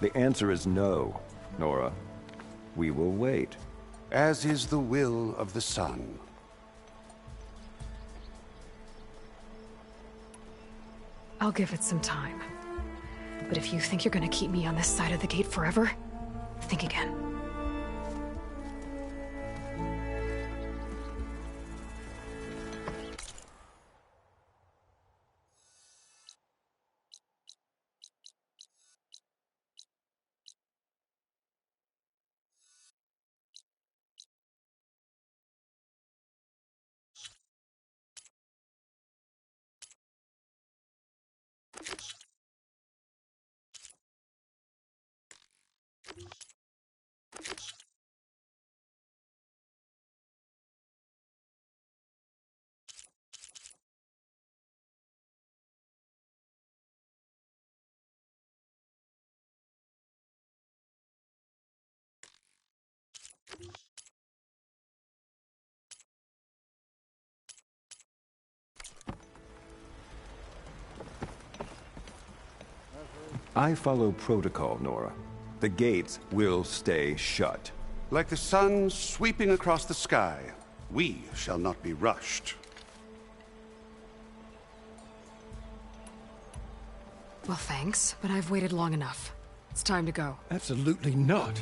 The answer is no, Nora. We will wait. As is the will of the sun. I'll give it some time. But if you think you're gonna keep me on this side of the gate forever, think again. I follow protocol, Nora. The gates will stay shut. Like the sun sweeping across the sky, we shall not be rushed. Well, thanks, but I've waited long enough. It's time to go. Absolutely not.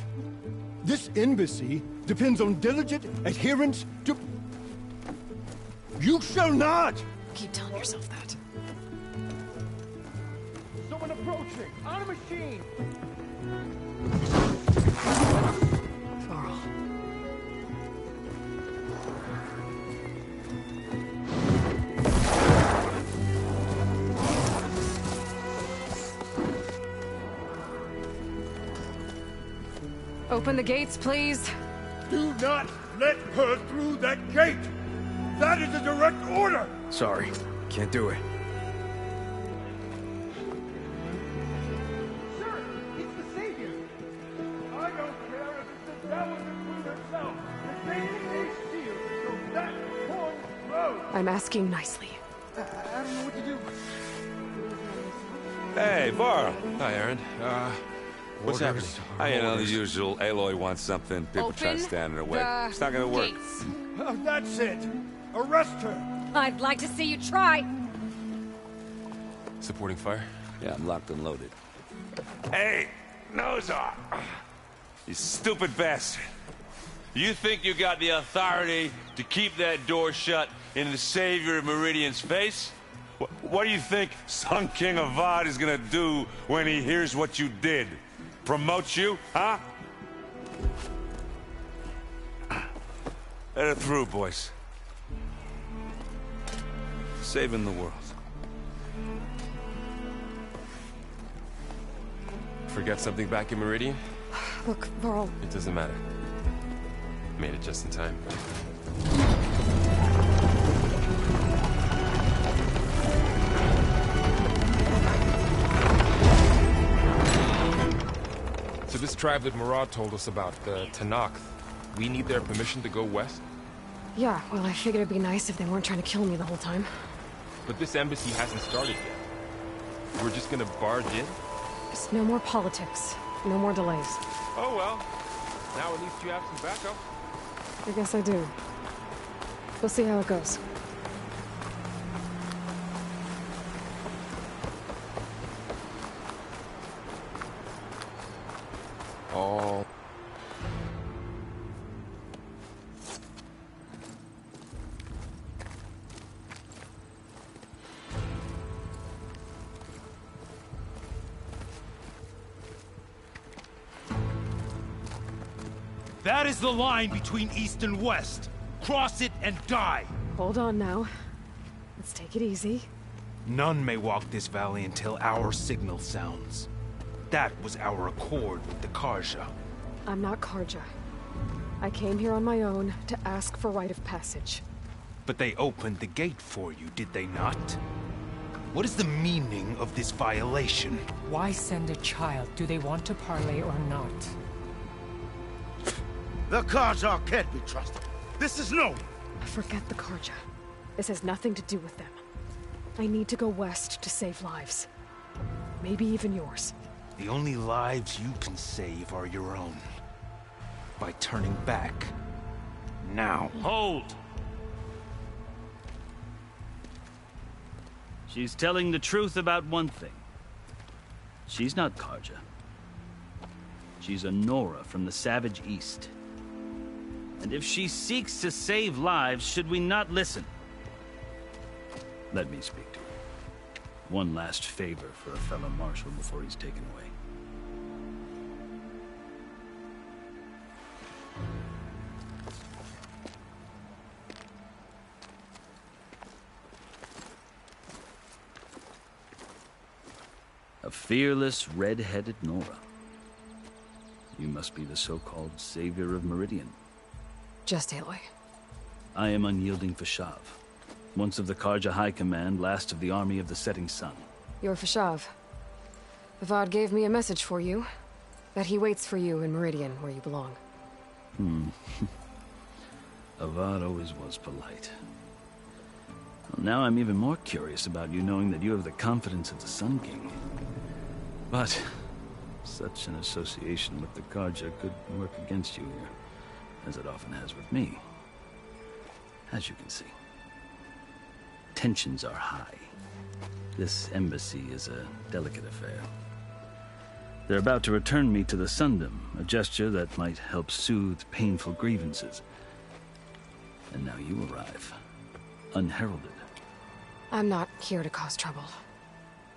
This embassy depends on diligent adherence to... You shall not! Keep telling yourself that. Someone approaching! On a machine! Varl. Open the gates, please. Do not let her through that gate! That is a direct order! Sorry, can't do it. Sir, it's the Savior! I don't care if it's the devil between herself. The gate is sealed, so that poor road! I'm asking nicely. I don't know what to do. Hey, Varl. Hi, Aaron. What's happening? You know, the usual. Aloy wants something. People try to stand in her way. It's not gonna work. Oh, that's it! Arrest her! I'd like to see you try. Supporting fire? Yeah, I'm locked and loaded. Hey, Nozar! You stupid bastard. You think you got the authority to keep that door shut in the Savior of Meridian's face? What do you think Sun King Avad is gonna do when he hears what you did? Promote you, huh? Let her through, boys. Saving the world. Forget something back in Meridian? Look, Varl. It doesn't matter. Made it just in time. So this tribe that Murad told us about, the Tanakh, we need their permission to go west? Yeah, well, I figured it'd be nice if they weren't trying to kill me the whole time. But this embassy hasn't started yet. We're just gonna barge in? Just no more politics. No more delays. Oh well. Now at least you have some backup. I guess I do. We'll see how it goes. Oh. That is the line between East and West. Cross it and die. Hold on now. Let's take it easy. None may walk this valley until our signal sounds. That was our accord with the Karja. I'm not Karja. I came here on my own to ask for rite of passage. But they opened the gate for you, did they not? What is the meaning of this violation? Why send a child? Do they want to parley or not? The Karja can't be trusted. This is no... Forget the Karja. This has nothing to do with them. I need to go west to save lives. Maybe even yours. The only lives you can save are your own. By turning back. Now. Hold! She's telling the truth about one thing. She's not Karja. She's a Nora from the Savage East. And if she seeks to save lives, should we not listen? Let me speak to her. One last favor for a fellow marshal before he's taken away. A fearless, red-headed Nora. You must be the so-called savior of Meridian. Just Aloy. I am unyielding Fashav. Once of the Karja High Command, last of the army of the Setting Sun. You're Fashav. Avad gave me a message for you. That he waits for you in Meridian, where you belong. Avad always was polite. Well, now I'm even more curious about you knowing that you have the confidence of the Sun King. But such an association with the Karja could work against you here, as it often has with me. As you can see. Tensions are high. This embassy is a delicate affair. They're about to return me to the Sundom, a gesture that might help soothe painful grievances. And now you arrive, unheralded. I'm not here to cause trouble.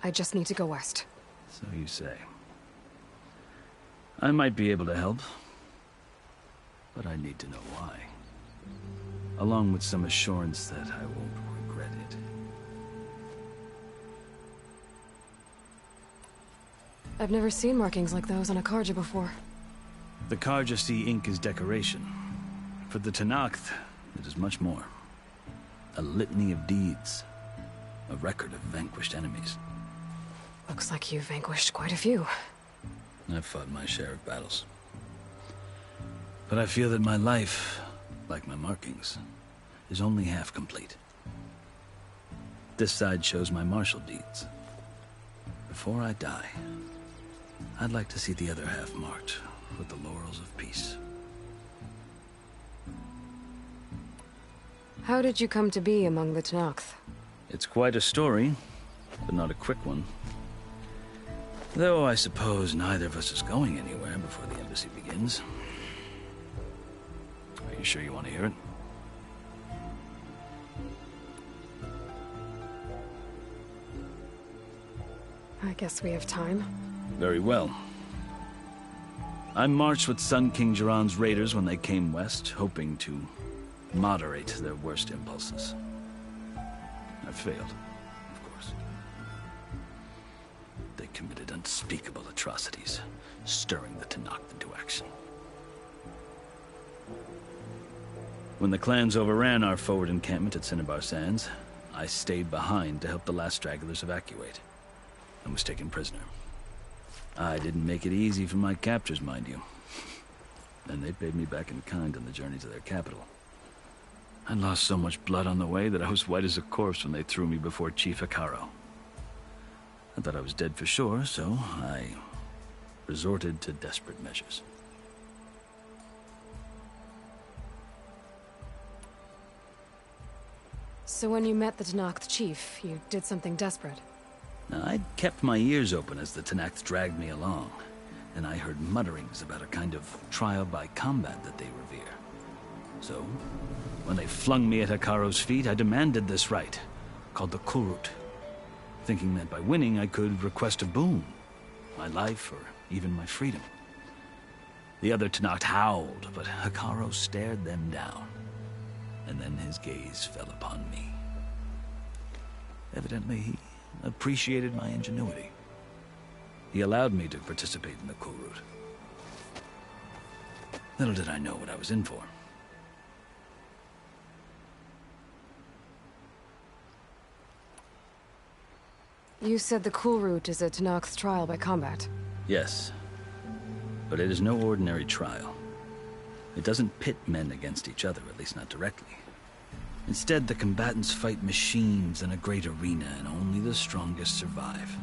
I just need to go west. So you say. I might be able to help, but I need to know why. Along with some assurance that I won't regret it. I've never seen markings like those on a Karja before. The Karja see ink as decoration. For the Tenakth, it is much more. A litany of deeds. A record of vanquished enemies. Looks like you've vanquished quite a few. I've fought my share of battles. But I feel that my life, like my markings, is only half complete. This side shows my martial deeds. Before I die, I'd like to see the other half marked with the laurels of peace. How did you come to be among the Tenakth? It's quite a story, but not a quick one. Though I suppose neither of us is going anywhere before the embassy begins. Are you sure you want to hear it? I guess we have time. Very well. I marched with Sun King Jiran's raiders when they came west, hoping to moderate their worst impulses. I failed, of course. They committed unspeakable atrocities, stirring the Tenakth into action. When the clans overran our forward encampment at Cinnabar Sands, I stayed behind to help the last stragglers evacuate, and was taken prisoner. I didn't make it easy for my captors, mind you. And they paid me back in kind on the journey to their capital. I lost so much blood on the way that I was white as a corpse when they threw me before Chief Hekaro. I thought I was dead for sure, so I resorted to desperate measures. So when you met the Tenakth chief, you did something desperate? Now, I'd kept my ears open as the Tenakth dragged me along, and I heard mutterings about a kind of trial by combat that they revere. So, when they flung me at Hekaro's feet, I demanded this right, called the Kurut, thinking that by winning I could request a boon, my life or even my freedom. The other Tenakth howled, but Hekaro stared them down, and then his gaze fell upon me. Evidently, he appreciated my ingenuity. He allowed me to participate in the Kurut. Little did I know what I was in for. You said the Kurut is a Tenakth's trial by combat. Yes, but it is no ordinary trial. It doesn't pit men against each other, at least not directly. Instead, the combatants fight machines in a great arena, and only the strongest survive.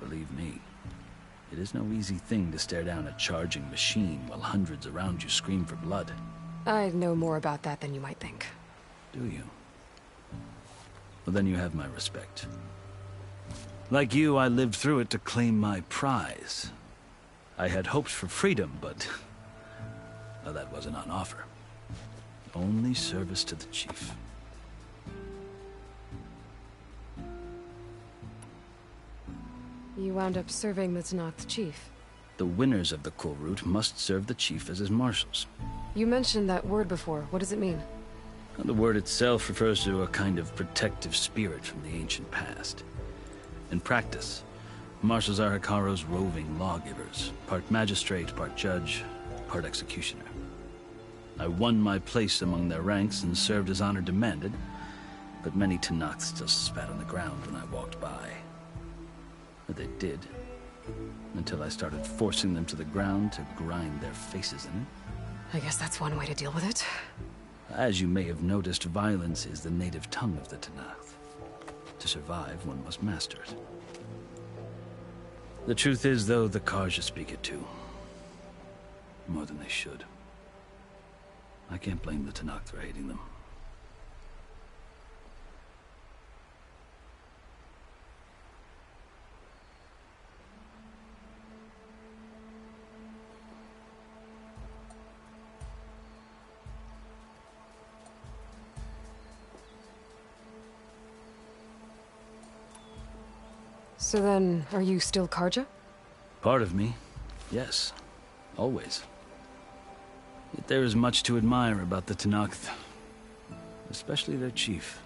Believe me, It is no easy thing to stare down a charging machine while hundreds around you scream for blood. I know more about that than you might think. Do you? Well, then you have my respect. Like you, I lived through it to claim my prize. I had hoped for freedom, but... well, that wasn't on offer. Only service to the chief. You wound up serving the Tenakth chief. The winners of the Cool Route must serve the chief as his marshals. You mentioned that word before. What does it mean? The word itself refers to a kind of protective spirit from the ancient past. In practice, marshals are Hikaro's roving lawgivers, part magistrate, part judge, part executioner. I won my place among their ranks and served as honor demanded, but many Tenakths still spat on the ground when I walked by. But they did, until I started forcing them to the ground to grind their faces in it. I guess that's one way to deal with it. As you may have noticed, violence is the native tongue of the Tenakth. To survive, one must master it. The truth is, though, the Karja speak it too. More than they should. I can't blame the Tenakth for hating them. So then, are you still Karja? Part of me, yes. Always. Yet there is much to admire about the Tenakth. Especially their chief.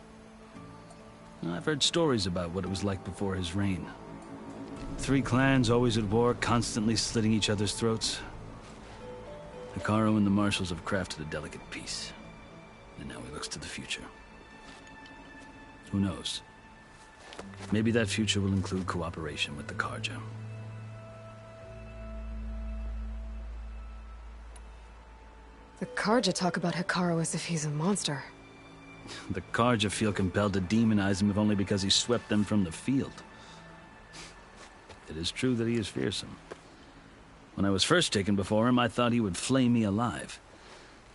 I've heard stories about what it was like before his reign. 3 clans always at war, constantly slitting each other's throats. Hikaru and the marshals have crafted a delicate peace. And now he looks to the future. Who knows? Maybe that future will include cooperation with the Karja. The Karja talk about Hikaru as if he's a monster. The Karja feel compelled to demonize him if only because he swept them from the field. It is true that he is fearsome. When I was first taken before him, I thought he would flay me alive.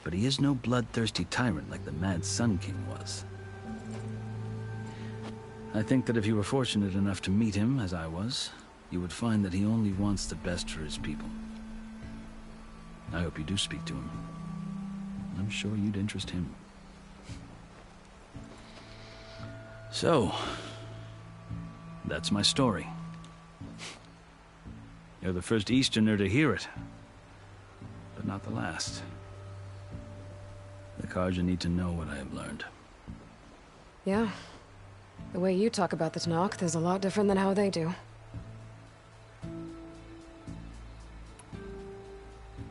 But he is no bloodthirsty tyrant like the Mad Sun King was. I think that if you were fortunate enough to meet him, as I was, you would find that he only wants the best for his people. I hope you do speak to him. I'm sure you'd interest him. So, that's my story. You're the first Easterner to hear it, but not the last. The Karja need to know what I have learned. Yeah. The way you talk about the Tenakth is a lot different than how they do.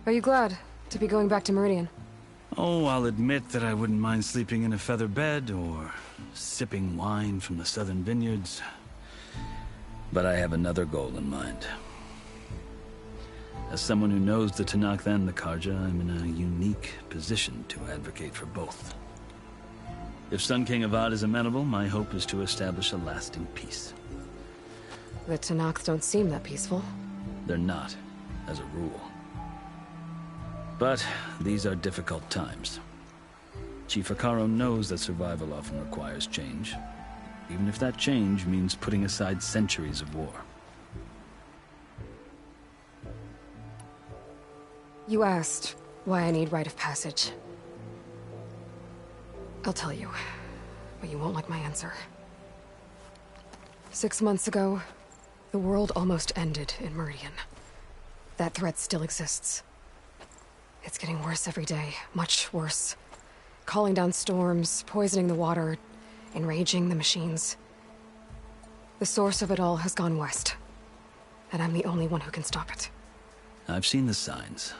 Are you glad to be going back to Meridian? Oh, I'll admit that I wouldn't mind sleeping in a feather bed or sipping wine from the southern vineyards. But I have another goal in mind. As someone who knows the Tenakth and the Karja, I'm in a unique position to advocate for both. If Sun King Avad is amenable, my hope is to establish a lasting peace. The Tenakth don't seem that peaceful. They're not, as a rule. But these are difficult times. Chief Hikaru knows that survival often requires change, even if that change means putting aside centuries of war. You asked why I need rite of passage. I'll tell you, but you won't like my answer. 6 months ago, the world almost ended in Meridian. That threat still exists. It's getting worse every day, much worse. Calling down storms, poisoning the water, enraging the machines. The source of it all has gone west, and I'm the only one who can stop it. I've seen the signs.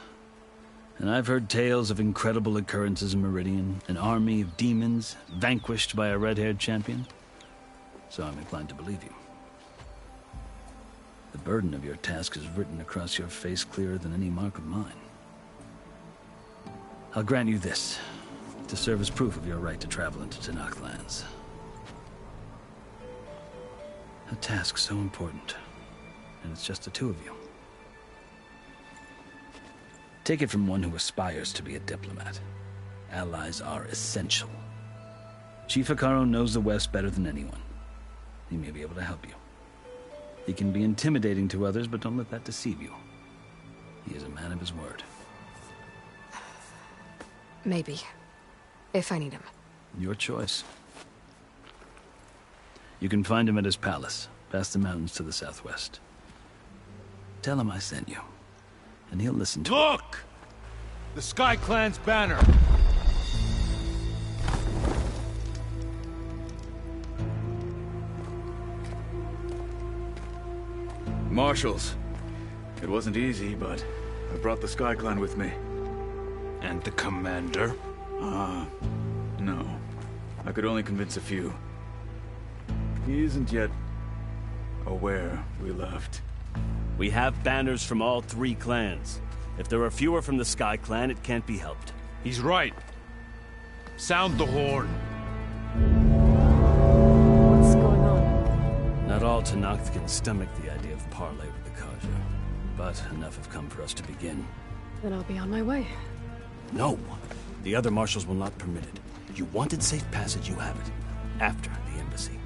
And I've heard tales of incredible occurrences in Meridian, an army of demons vanquished by a red-haired champion. So I'm inclined to believe you. The burden of your task is written across your face clearer than any mark of mine. I'll grant you this, to serve as proof of your right to travel into Tenakth lands. A task so important, and it's just the 2 of you. Take it from one who aspires to be a diplomat. Allies are essential. Chief Hikaru knows the West better than anyone. He may be able to help you. He can be intimidating to others, but don't let that deceive you. He is a man of his word. Maybe. If I need him. Your choice. You can find him at his palace, past the mountains to the southwest. Tell him I sent you, and he'll listen to Look! The Sky Clan's banner! Marshals. It wasn't easy, but I brought the Sky Clan with me. And the commander? No. I could only convince a few. He isn't yet aware we left. We have banners from all 3 clans. If there are fewer from the Sky Clan, it can't be helped. He's right. Sound the horn. What's going on? Not all Tenakth can stomach the idea of parley with the Karja, but enough have come for us to begin. Then I'll be on my way. No! The other marshals will not permit it. You wanted safe passage, you have it. After the embassy.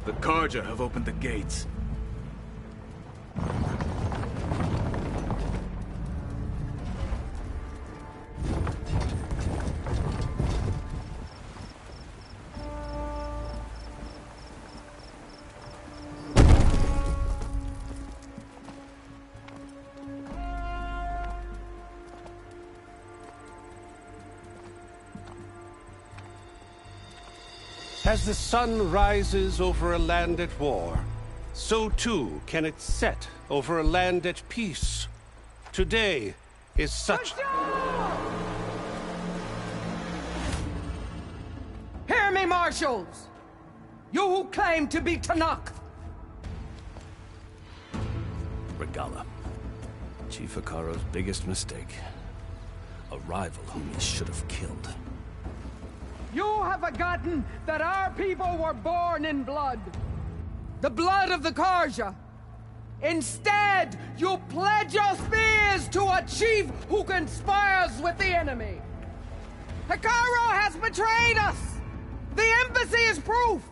The Karja have opened the gates. As the sun rises over a land at war, so too can it set over a land at peace. Today is such... Hear me, marshals! You who claim to be Tenakth! Regala. Chief Hikaru's biggest mistake. A rival whom he should have killed. You have forgotten that our people were born in blood. The blood of the Karja. Instead, you pledge your spears to a chief who conspires with the enemy. Hikaru has betrayed us! The embassy is proof!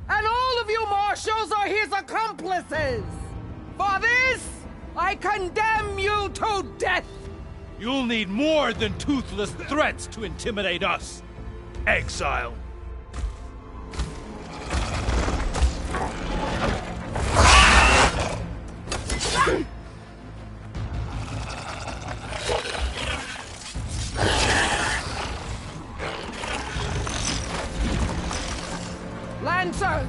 And all of you marshals are his accomplices! For this, I condemn you to death! You'll need more than toothless threats to intimidate us. Exile. Lancers!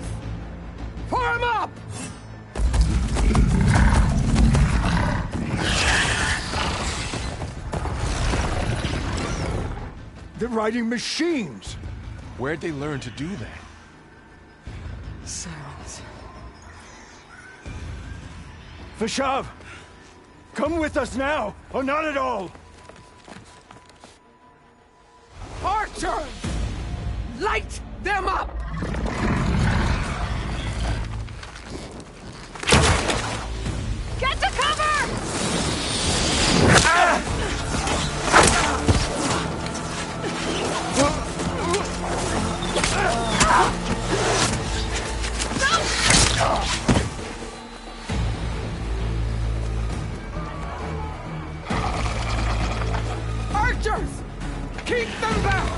Form up! They're riding machines! Where'd they learn to do that? Silence. Vashav! Come with us now, or not at all! Archers! Light them up! Get to cover! Archers! Keep them back!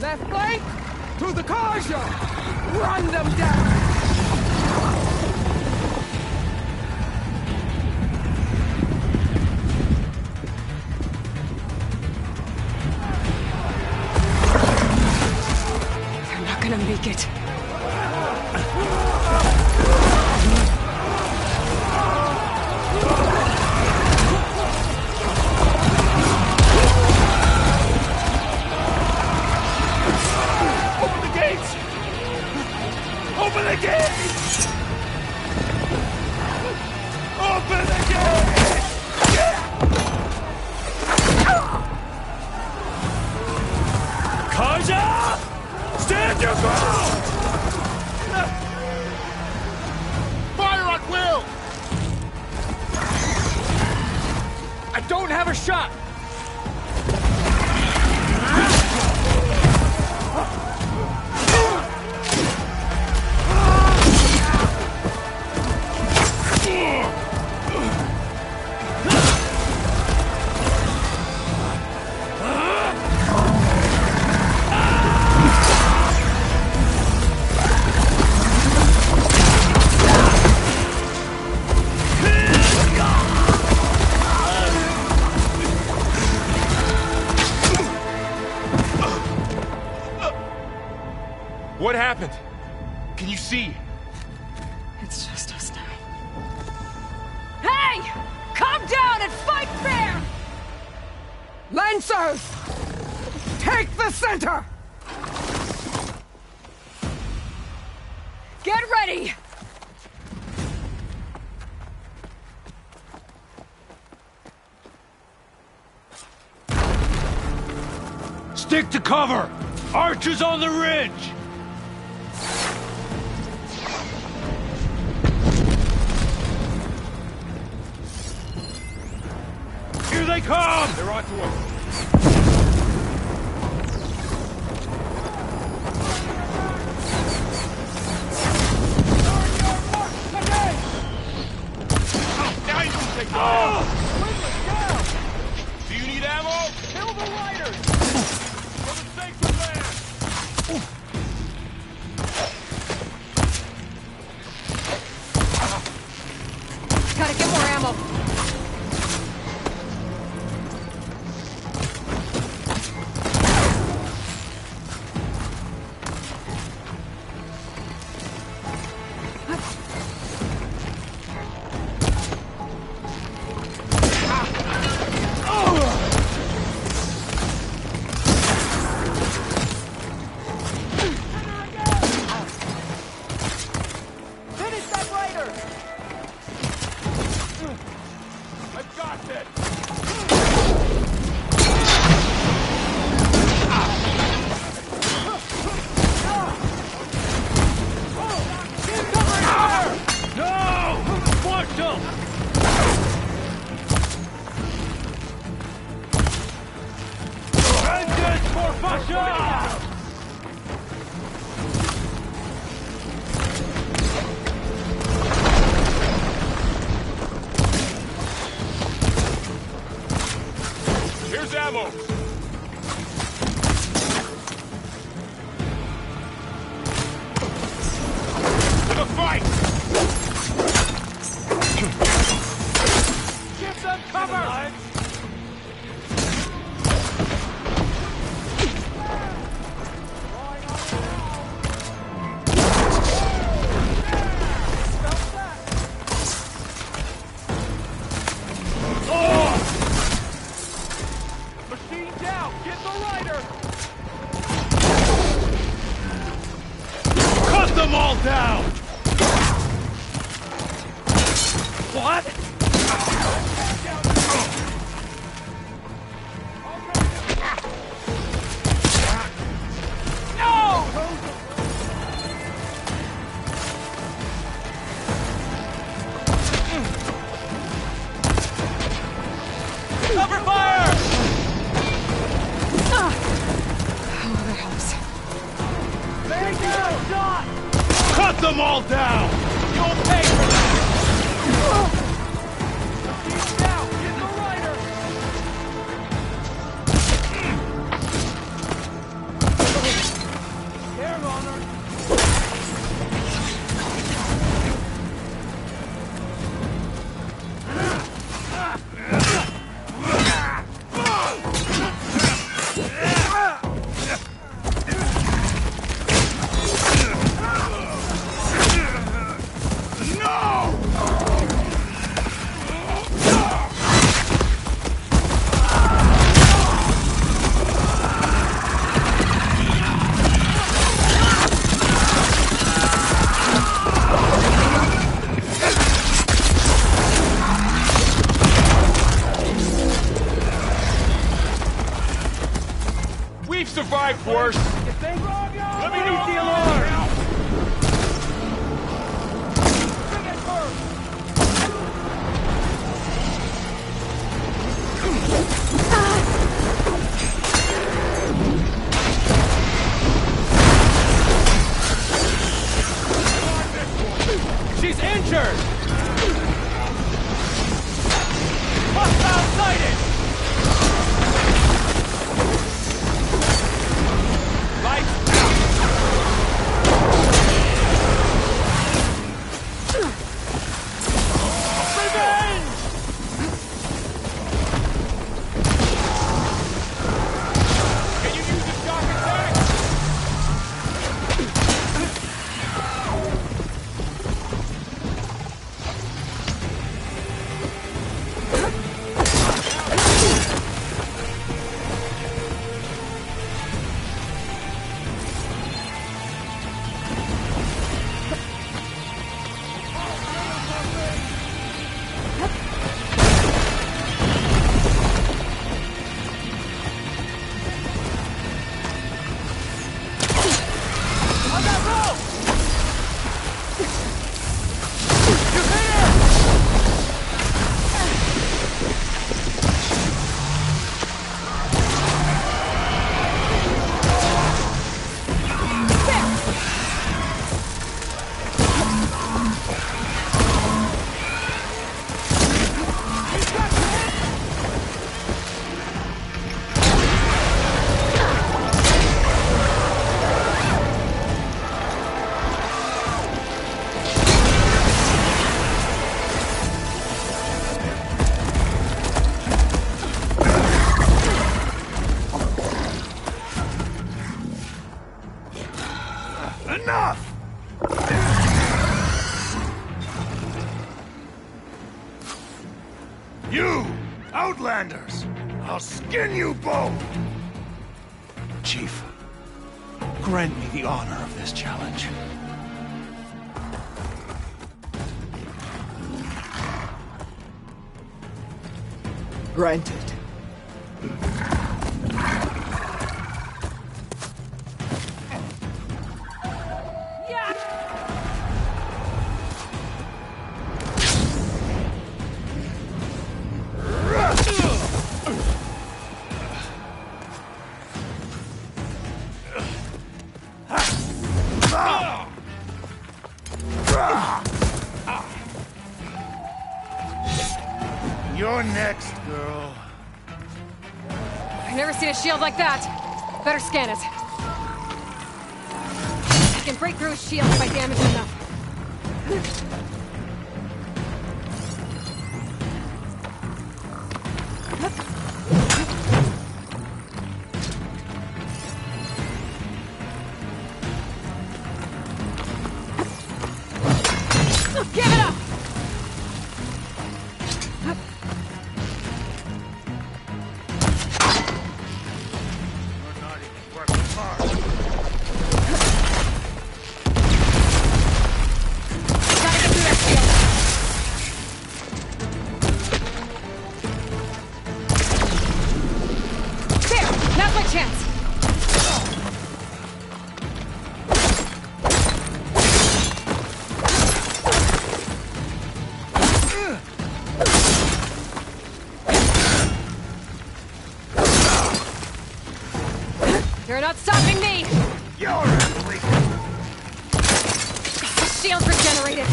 Left flank! To the Karja! Run them down! a shot! What happened? Can you see? It's just us now. Hey! Come down and fight fair! Lancers! Take the center! Get ready! Stick to cover! Archers on the ridge! Here they come! They're on to us. Now you can take fire! Do you need ammo? Kill the riders! For the sake of land! Gotta get more ammo. Finish that rider! I've got it! No! Marshal! Vengeance for Pasha! Here's ammo! To the fight! Give them cover! Machine down! Get the rider! Cut them all down! What? Cover fire! Oh, that helps. Take a shot! Cut them all down! You'll pay for that! Machine down! Get the rider! There, Honor! We've survived worse! Let me read the alarm! Bring it first! Fired! Hostile sighted! Lights out! Revenge! Can you use a shock attack? Enough! You, Outlanders! I'll skin you both! Chief, grant me the honor of this challenge. Granted. You're next, girl. I've never seen a shield like that. Better scan it. I can break through a shield if I damage it enough. Give it up! You're not stopping me! You're ugly! The shield's regenerated!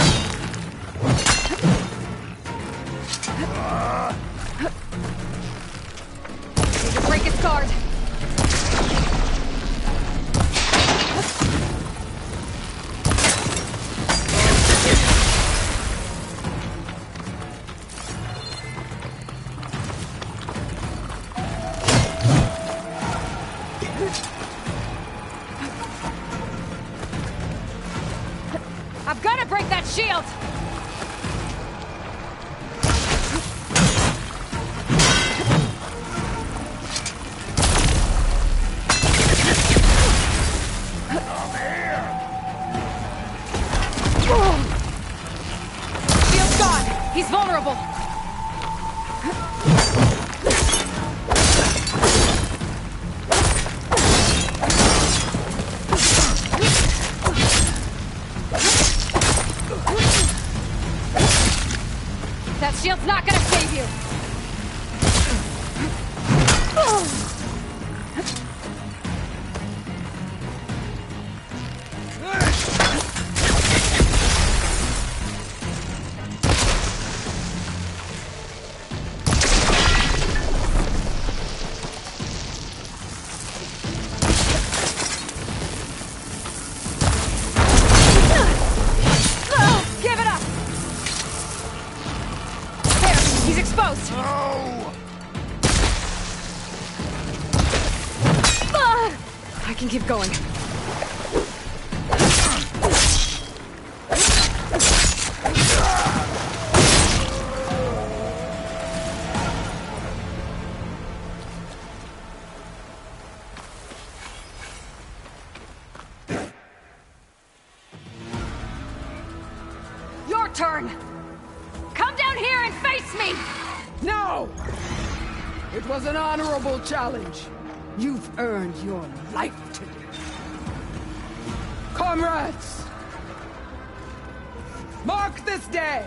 Need to break its guard! I've got to break that shield! Shield's gone! He's vulnerable! That shield's not gonna save you! He's exposed! No! I can keep going. Your turn! Come down here and face me! No! It was an honorable challenge. You've earned your life today. Comrades! Mark this day!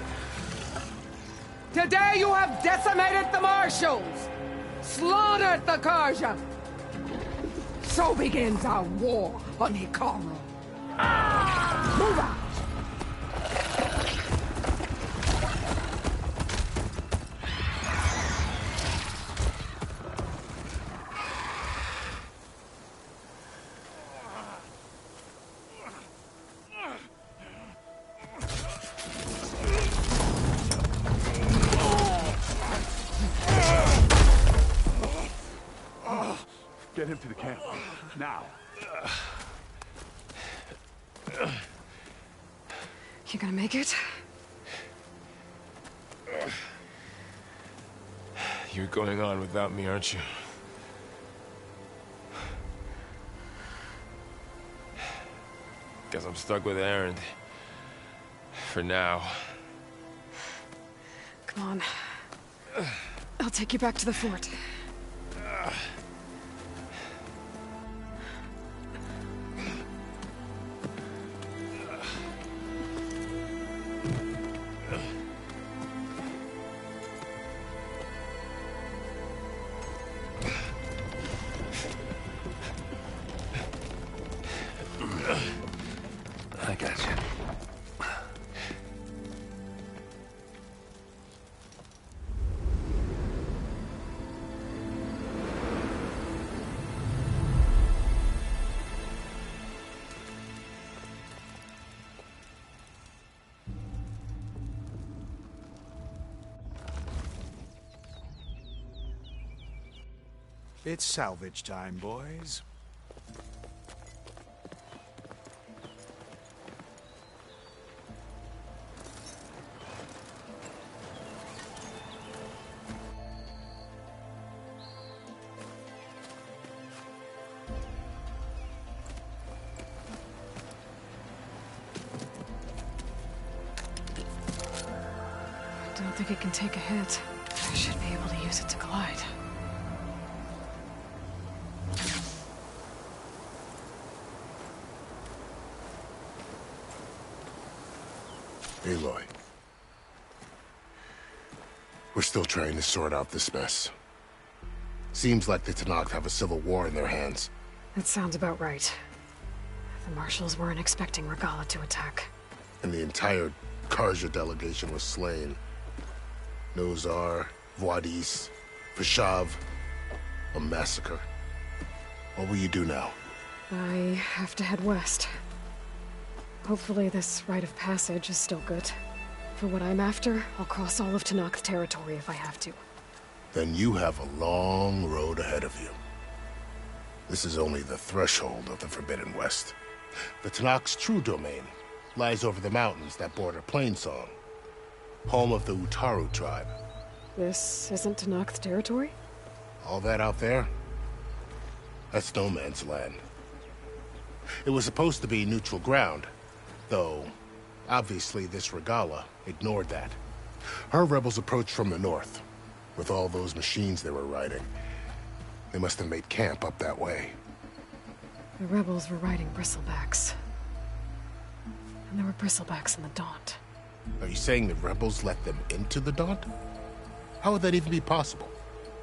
Today you have decimated the Marshals! Slaughtered the Karja! So begins our war on Hikaru. Move out! Get him to the camp. Now. You gonna make it? You're going on without me, aren't you? Guess I'm stuck with Aaron. For now. Come on. I'll take you back to the fort. I got you. It's salvage time, boys. I don't think it can take a hit. I should be able to use it to glide. Aloy. We're still trying to sort out this mess. Seems like the Tenakth have a civil war in their hands. That sounds about right. The Marshals weren't expecting Regala to attack. And the entire Karja delegation was slain. Nozar, Voidis, Vashav. A massacre. What will you do now? I have to head west. Hopefully this rite of passage is still good. For what I'm after, I'll cross all of Tenakth territory if I have to. Then you have a long road ahead of you. This is only the threshold of the Forbidden West. The Tenakth's true domain lies over the mountains that border Plainsong, home of the Utaru tribe. This isn't Tenakth territory? All that out there? That's no man's land. It was supposed to be neutral ground, though obviously this Regala ignored that. Her rebels approached from the north, with all those machines they were riding. They must have made camp up that way. The rebels were riding bristlebacks. And there were bristlebacks in the Daunt. Are you saying the rebels let them into the Daunt? How would that even be possible?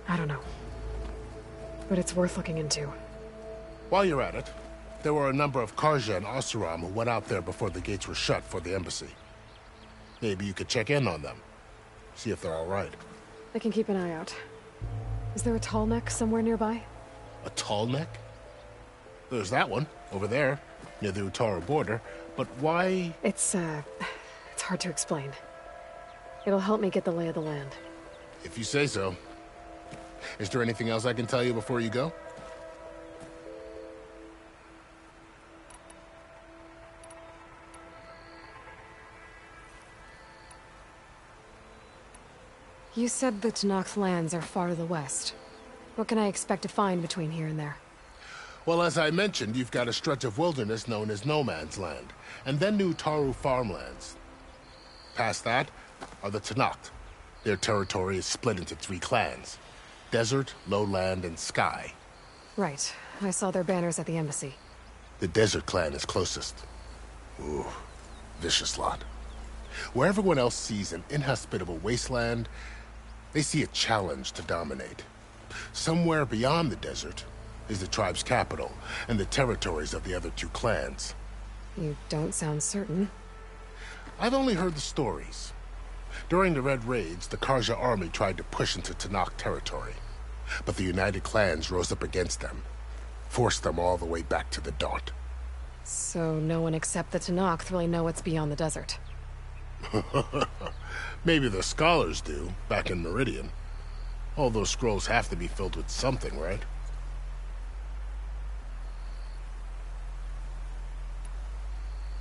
I don't know. But it's worth looking into. While you're at it, there were a number of Karja and Oseram who went out there before the gates were shut for the embassy. Maybe you could check in on them. See if they're all right. I can keep an eye out. Is there a tall neck somewhere nearby? A tall neck? There's that one, over there, near the Utaru border. But why? It's hard to explain. It'll help me get the lay of the land. If you say so. Is there anything else I can tell you before you go? You said the Tenakth lands are far to the west. What can I expect to find between here and there? Well, as I mentioned, you've got a stretch of wilderness known as No Man's Land, and then new Taru farmlands. Past that are the Tenakth. Their territory is split into 3 clans: Desert, Lowland, and Sky. Right. I saw their banners at the embassy. The Desert clan is closest. Ooh, vicious lot. Where everyone else sees an inhospitable wasteland, they see a challenge to dominate. Somewhere beyond the desert is the tribe's capital and the territories of the other 2 clans. You don't sound certain. I've only heard the stories. During the Red Raids, the Karja army tried to push into Tenakth territory, but the United Clans rose up against them, forced them all the way back to the Daunt. So no one except the Tenakth really know what's beyond the desert. Maybe the scholars do, back in Meridian. All those scrolls have to be filled with something, right?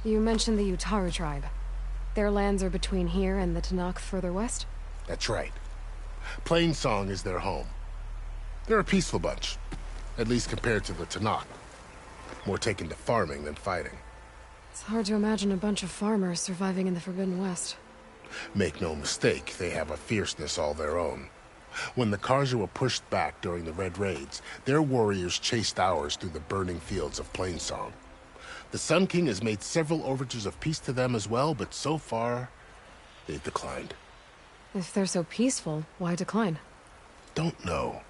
You mentioned the Utaru tribe. Their lands are between here and the Tenakth further west? That's right. Plainsong is their home. They're a peaceful bunch, at least compared to the Tenakth. More taken to farming than fighting. It's hard to imagine a bunch of farmers surviving in the Forbidden West. Make no mistake, they have a fierceness all their own. When the Karja were pushed back during the Red Raids, their warriors chased ours through the burning fields of Plainsong. The Sun King has made several overtures of peace to them as well, but so far, they've declined. If they're so peaceful, why decline? Don't know.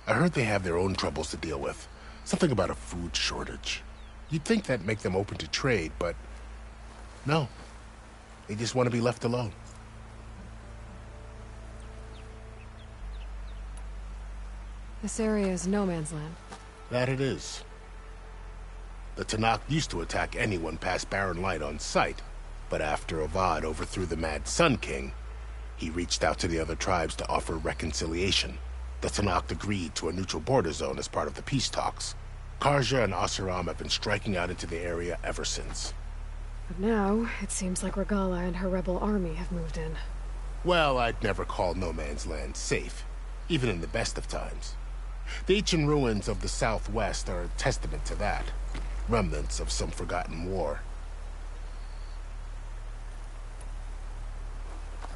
I heard they have their own troubles to deal with. Something about a food shortage. You'd think that'd make them open to trade, but no. They just want to be left alone. This area is no man's land. That it is. The Tenakth used to attack anyone past Barren Light on sight, but after Avad overthrew the Mad Sun King, he reached out to the other tribes to offer reconciliation. The Tenakth agreed to a neutral border zone as part of the peace talks. Karja and Oseram have been striking out into the area ever since. But now, it seems like Regala and her rebel army have moved in. Well, I'd never call No Man's Land safe, even in the best of times. The ancient ruins of the Southwest are a testament to that. Remnants of some forgotten war.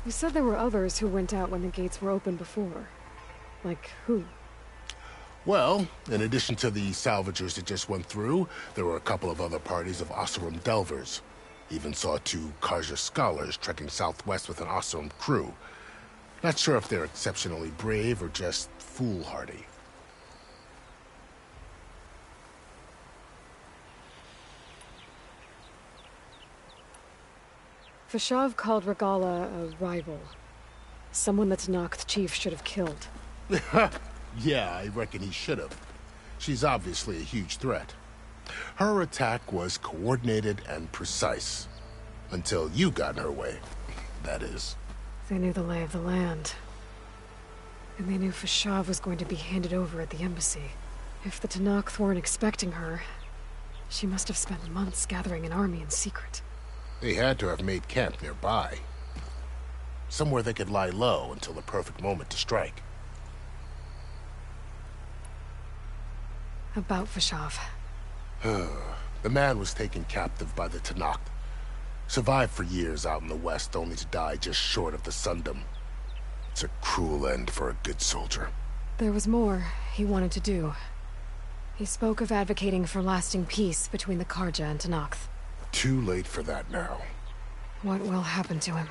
You said there were others who went out when the gates were open before. Like who? Well, in addition to the salvagers that just went through, there were a couple of other parties of Oseram delvers. Even saw 2 Karja scholars trekking southwest with an Oseram crew. Not sure if they're exceptionally brave or just foolhardy. Fashav called Regala a rival. Someone the Tenakth chief should have killed. Yeah, I reckon he should have. She's obviously a huge threat. Her attack was coordinated and precise. Until you got in her way, that is. They knew the lay of the land. And they knew Fashav was going to be handed over at the embassy. If the Tenakth weren't expecting her, she must have spent months gathering an army in secret. They had to have made camp nearby. Somewhere they could lie low until the perfect moment to strike. About Fashav. The man was taken captive by the Tenakth. Survived for years out in the west, only to die just short of the Sundom. It's a cruel end for a good soldier. There was more he wanted to do. He spoke of advocating for lasting peace between the Karja and Tenakth. Too late for that now. What will happen to him?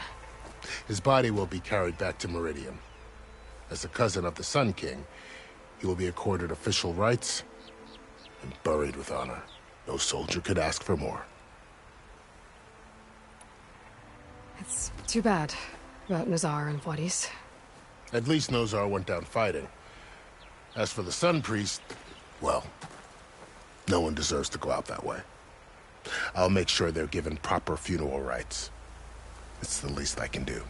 His body will be carried back to Meridian. As a cousin of the Sun King, he will be accorded official rights and buried with honor. No soldier could ask for more. It's too bad about Nazar and Wadis. At least Nozar went down fighting. As for the Sun Priest, well, no one deserves to go out that way. I'll make sure they're given proper funeral rites. It's the least I can do.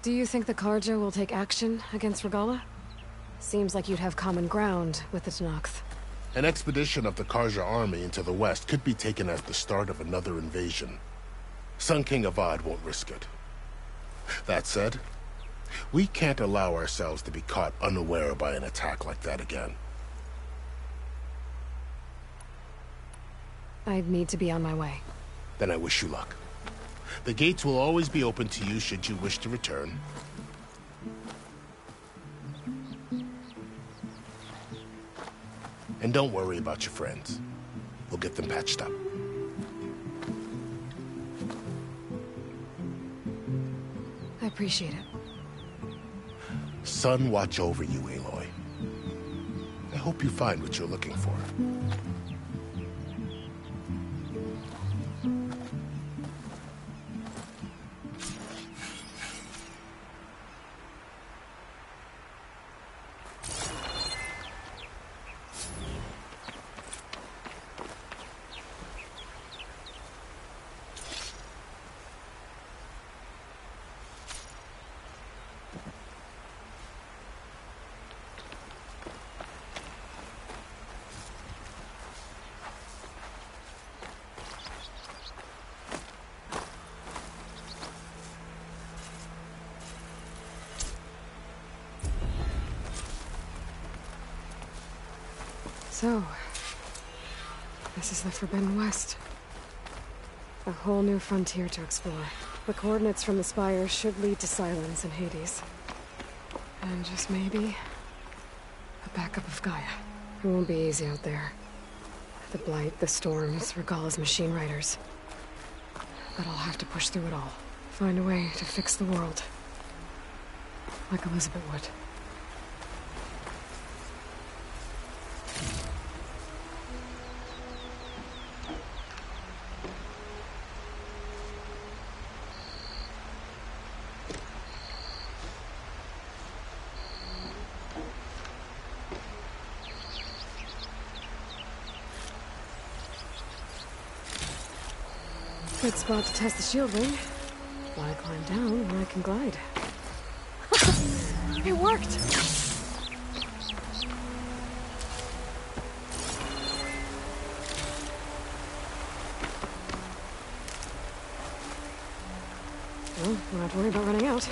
Do you think the Karja will take action against Regala? Seems like you'd have common ground with the Tenakth. An expedition of the Karja army into the west could be taken as the start of another invasion. Sun King Avad won't risk it. That said, we can't allow ourselves to be caught unaware by an attack like that again. I'd need to be on my way. Then I wish you luck. The gates will always be open to you should you wish to return. And don't worry about your friends. We'll get them patched up. I appreciate it. Sun watch over you, Aloy. I hope you find what you're looking for. So, this is the Forbidden West. A whole new frontier to explore. The coordinates from the spire should lead to Silence and Hades. And just maybe, a backup of Gaia. It won't be easy out there. The Blight, the Storms, Regala's machine riders. But I'll have to push through it all. Find a way to fix the world. Like Elizabeth would. Good spot to test the shield ring. Wanna climb down when I can glide. It worked! Well, don't have to worry about running out.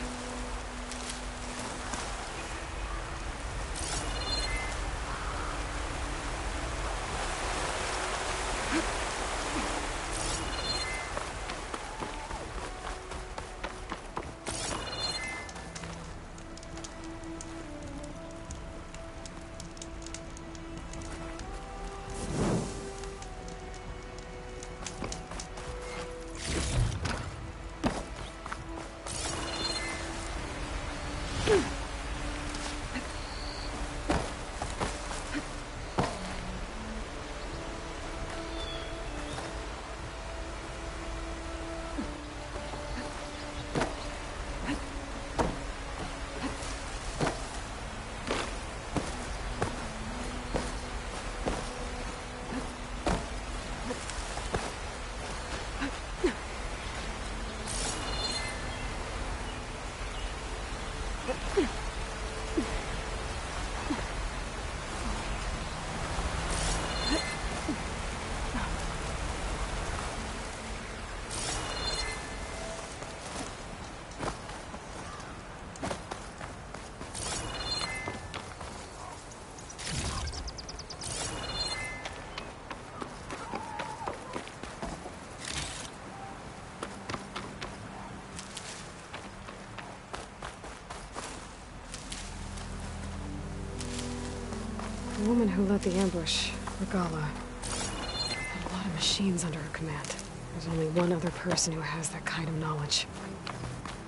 The woman who led the ambush, Regala, had a lot of machines under her command. There's only one other person who has that kind of knowledge.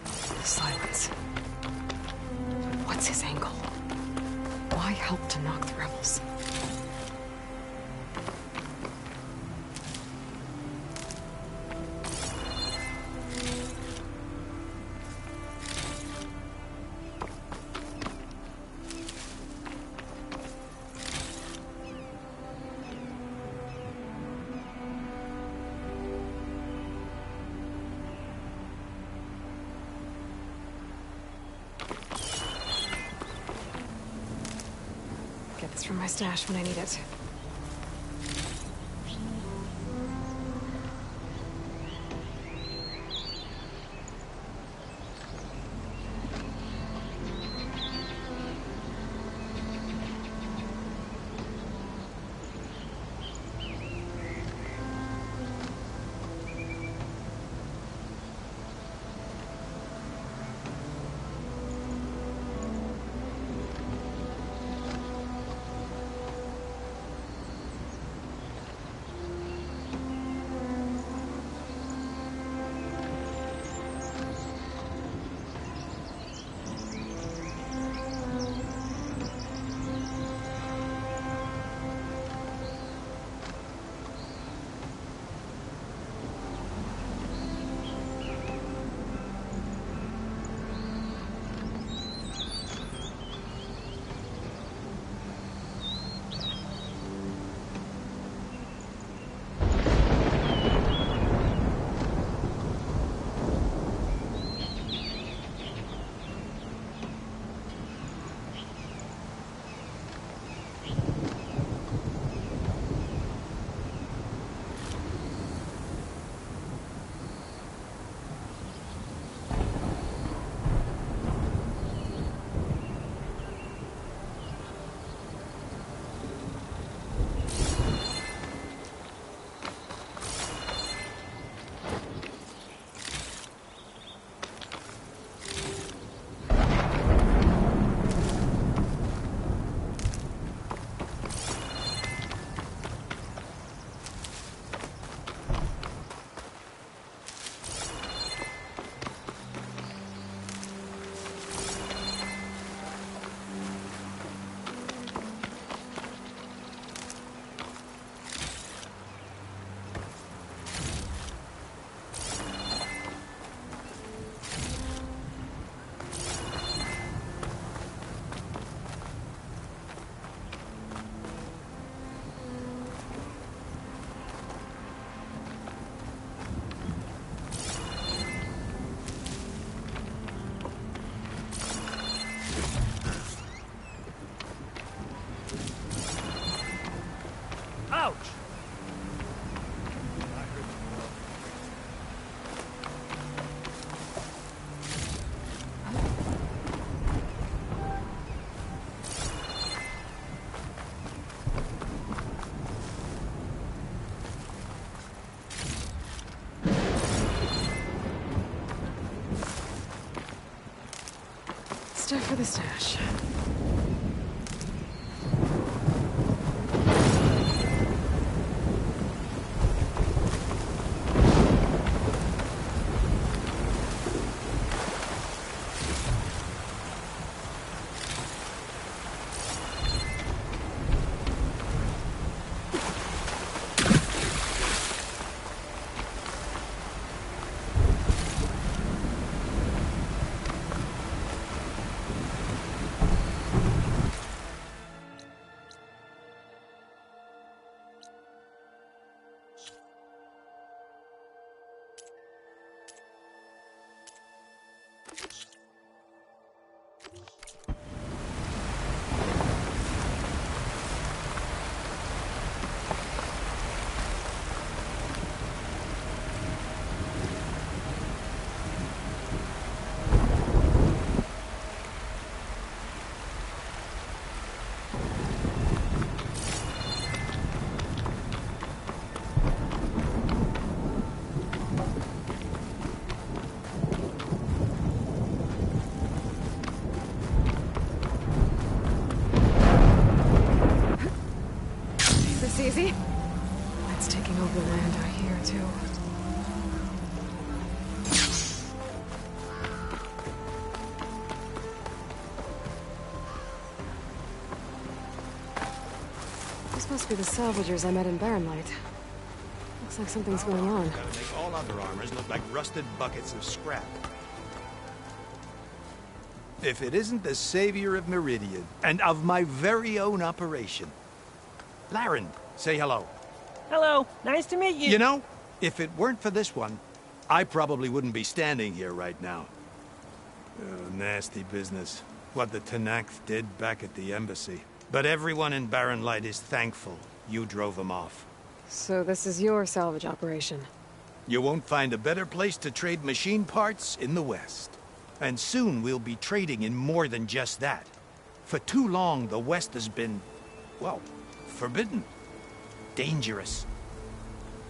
The Silence. But what's his angle? Why help to knock the rebels? from my stash when I need it. Ouch! Stuff for the stash. Easy. That's taking over the land out here, too. This must be the salvagers I met in Barren Light. Looks like something's going on. Gotta make all other armors look like rusted buckets of scrap. If it isn't the savior of Meridian, and of my very own operation. Laren, say hello. Hello, nice to meet you. You know, if it weren't for this one, I probably wouldn't be standing here right now. Nasty business. What the Tenakth did back at the embassy. But everyone in Barren Light is thankful you drove them off. So this is your salvage operation? You won't find a better place to trade machine parts in the West. And soon we'll be trading in more than just that. For too long, the West has been, well, forbidden. Dangerous.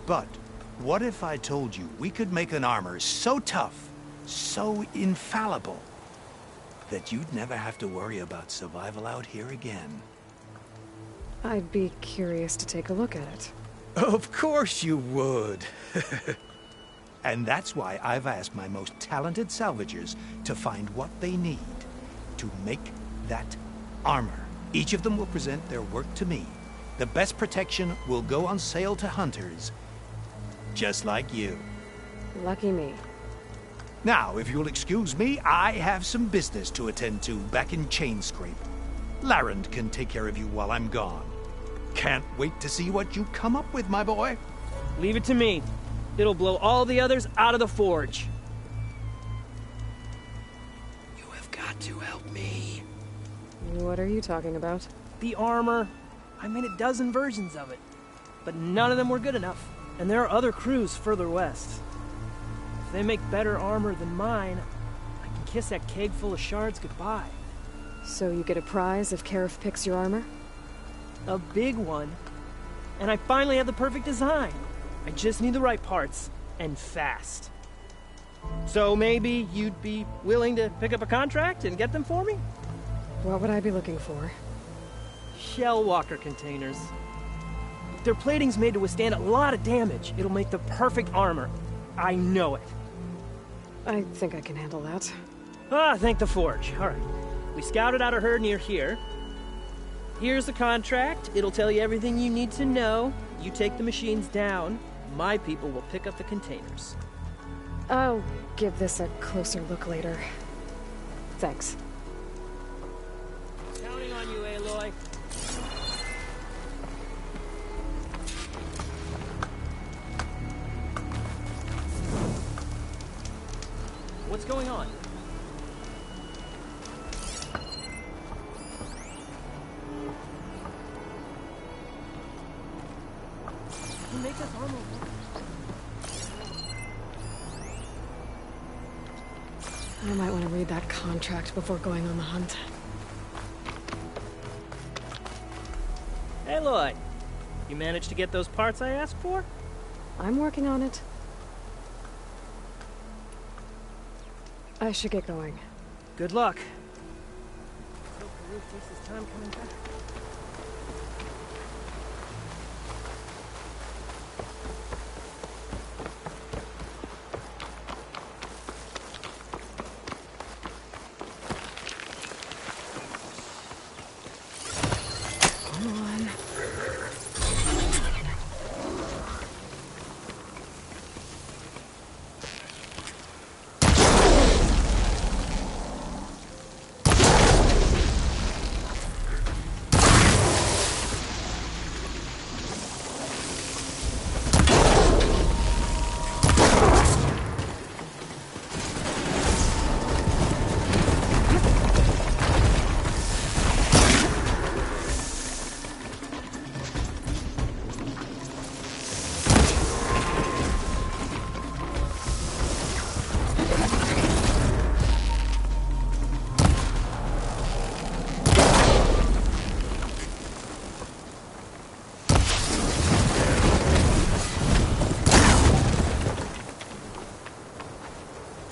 But what if I told you we could make an armor so tough, so infallible, that you'd never have to worry about survival out here again? I'd be curious to take a look at it. Of course you would. And that's why I've asked my most talented salvagers to find what they need to make that armor. Each of them will present their work to me. The best protection will go on sale to hunters, just like you. Lucky me. Now, if you'll excuse me, I have some business to attend to back in Chainscrape. Larend can take care of you while I'm gone. Can't wait to see what you come up with, my boy. Leave it to me. It'll blow all the others out of the forge. You have got to help me. What are you talking about? The armor. I made a dozen versions of it, but none of them were good enough. And there are other crews further west. If they make better armor than mine, I can kiss that keg full of shards goodbye. So you get a prize if Karif picks your armor? A big one. And I finally have the perfect design. I just need the right parts, and fast. So maybe you'd be willing to pick up a contract and get them for me? What would I be looking for? Shell walker containers. Their plating's made to withstand a lot of damage. It'll make the perfect armor. I know it. I think I can handle that. Ah, thank the forge. All right. We scouted out a herd near here. Here's the contract. It'll tell you everything you need to know. You take the machines down. My people will pick up the containers. I'll give this a closer look later. Thanks. Counting on you, Aloy. What's going on? You make us armor. I might want to read that contract before going on the hunt. Aloy, you managed to get those parts I asked for? I'm working on it. I should get going. Good luck. Hope the roof takes his time coming back.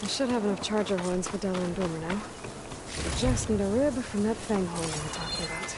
Should have enough charger horns for Della and Boomer now. I just need a rib from that fang horn we were talking about.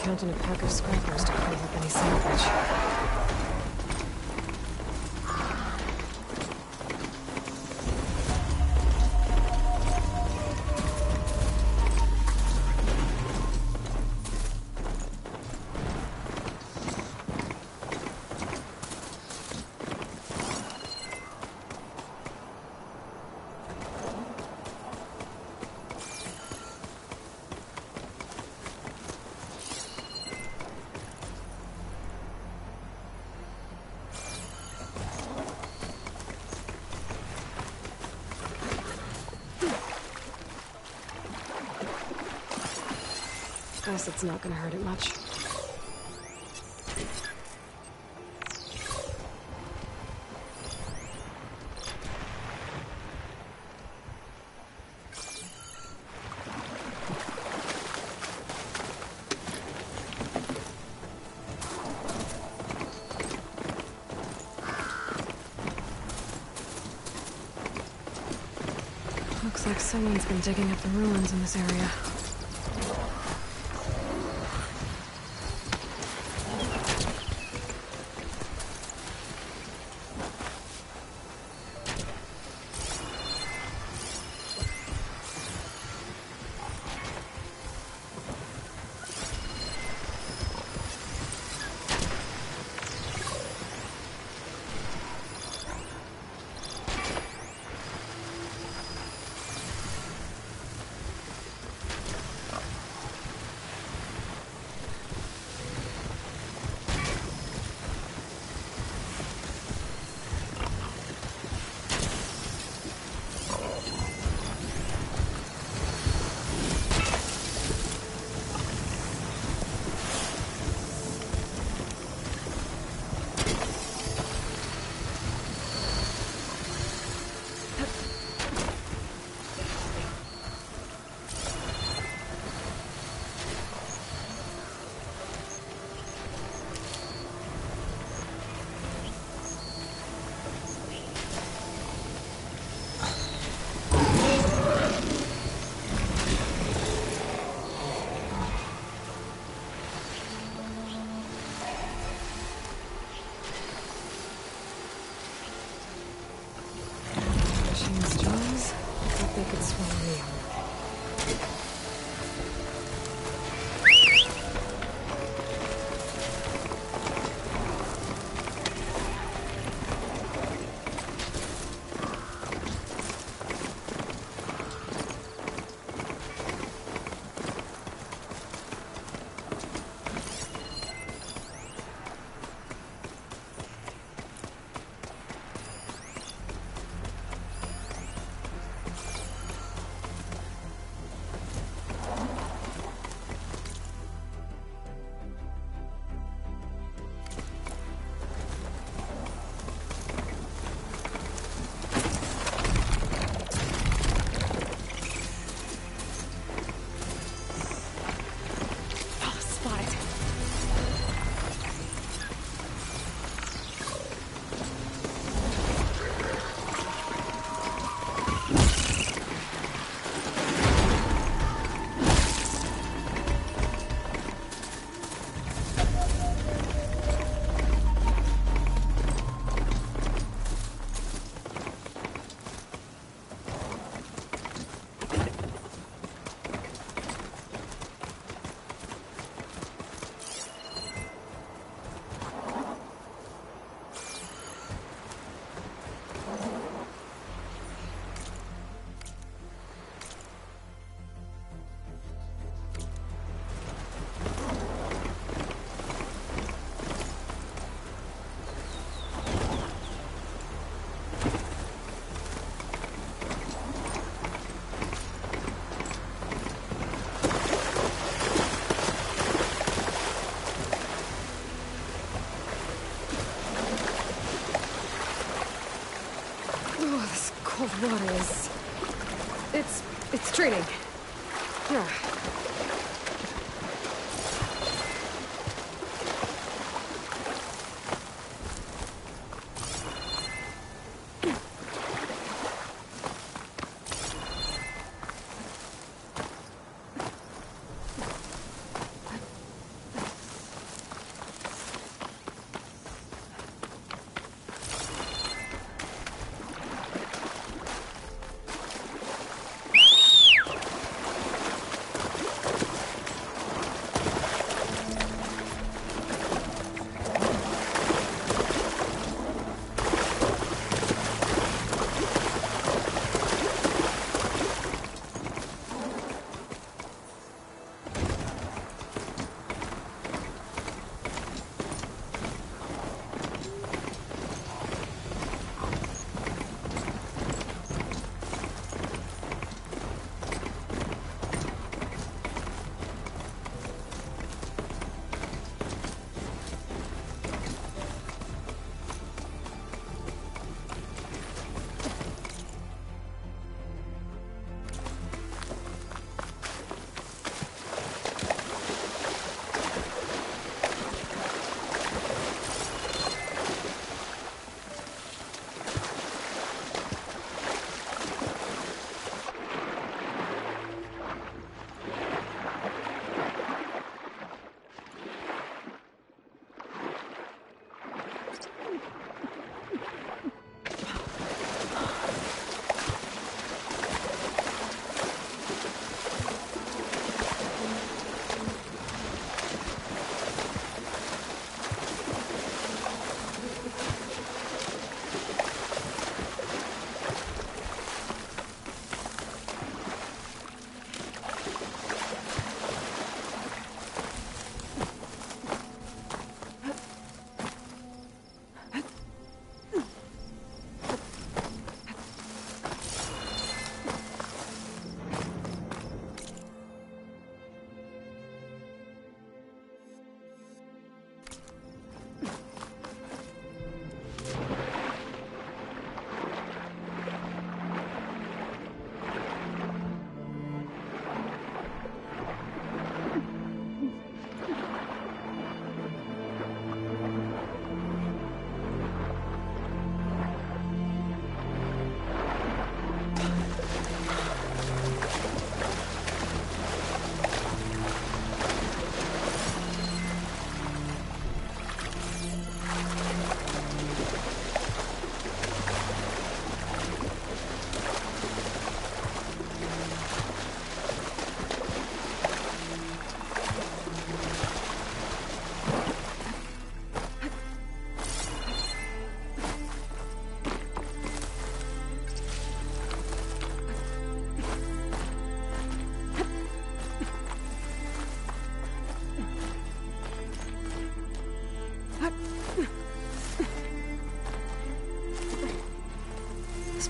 Counting a pack of scrappers to carve up any salvage. Acid's not gonna hurt it much. Looks like someone's been digging up the ruins in this area. They could swallow me up. Cold water is... It's draining. Yeah.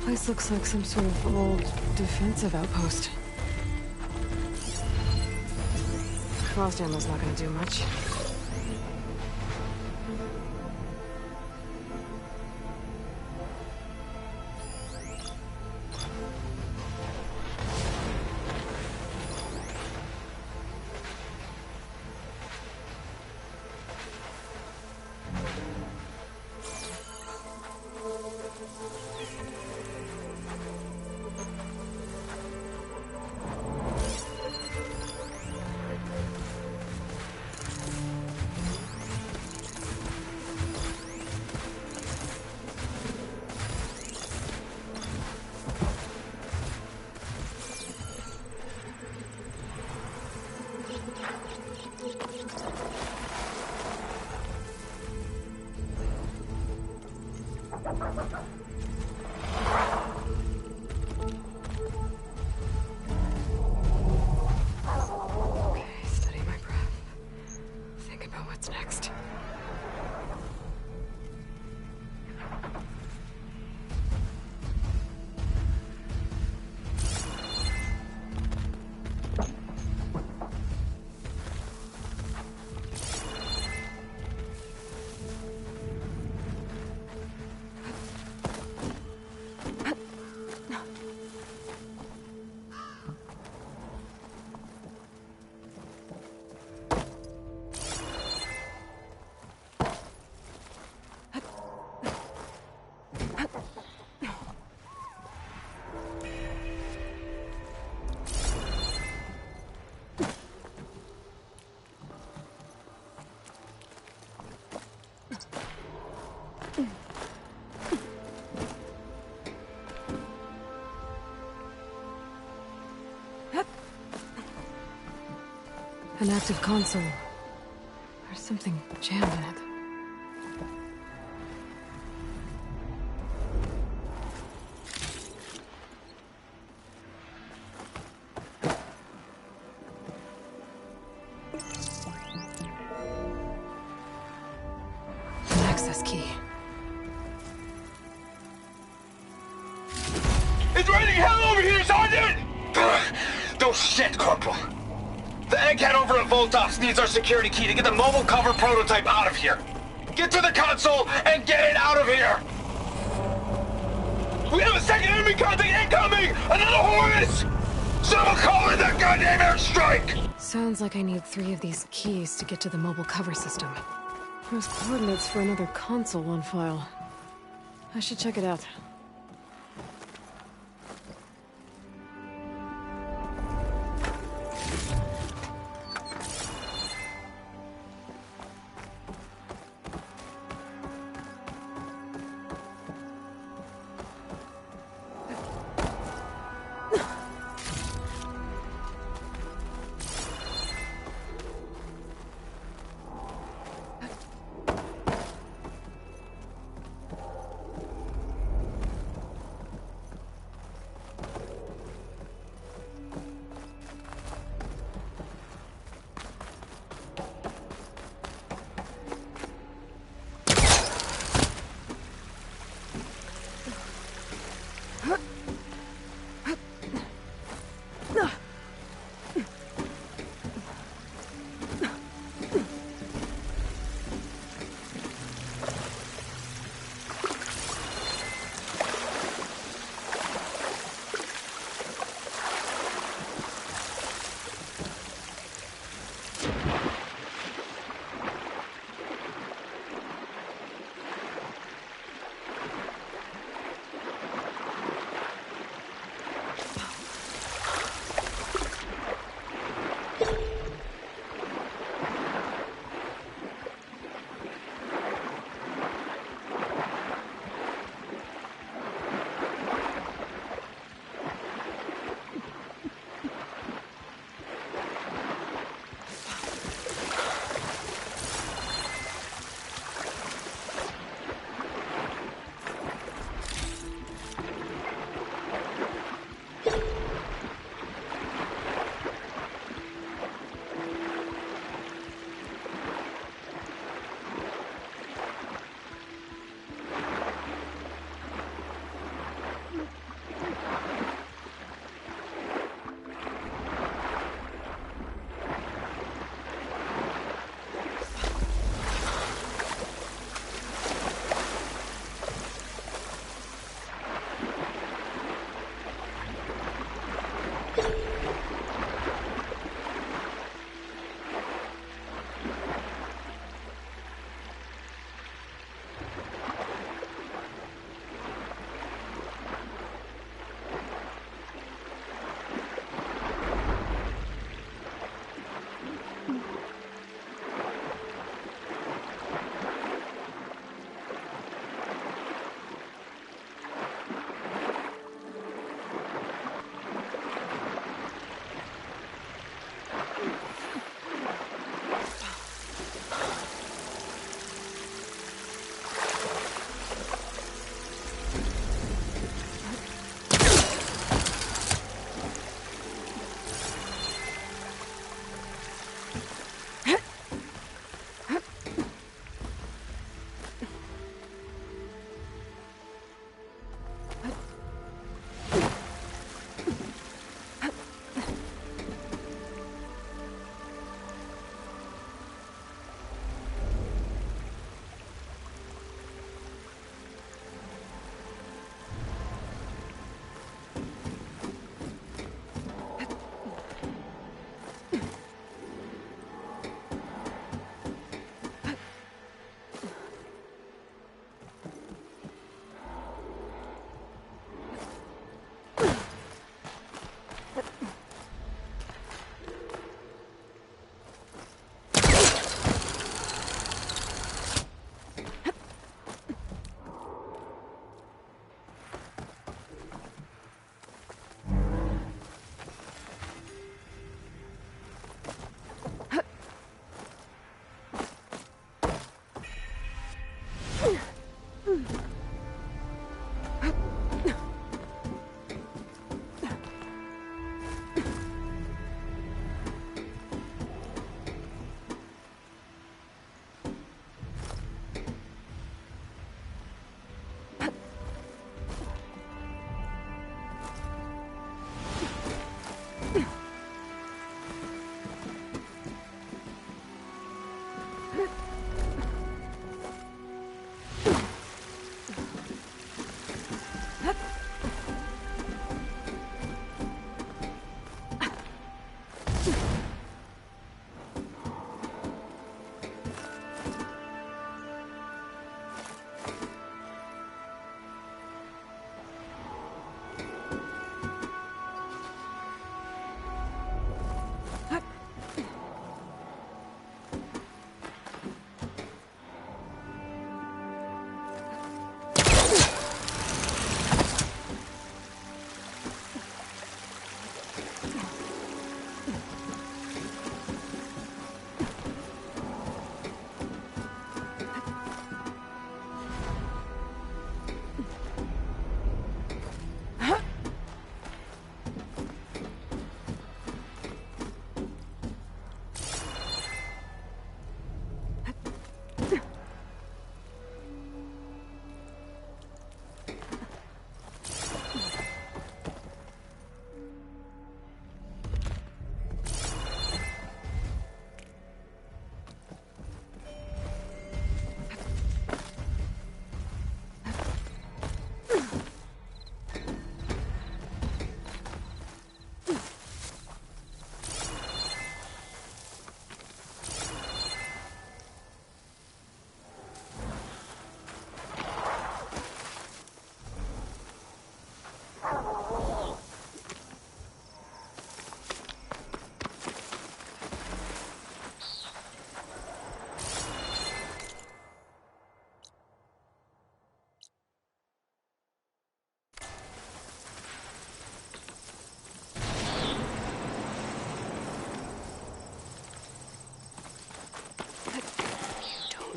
Place looks like some sort of old defensive outpost. Frost ammo's not gonna do much. An active console. There's something jammed in it. An access key. It's raining hell over here, Sergeant! No shit, Corporal. The egghead over at Voltox needs our security key to get the mobile cover prototype out of here. Get to the console and get it out of here! We have a second enemy contact incoming! Another Horus! Someone call in that goddamn airstrike! Sounds like I need 3 of these keys to get to the mobile cover system. There's coordinates for another console on file. I should check it out.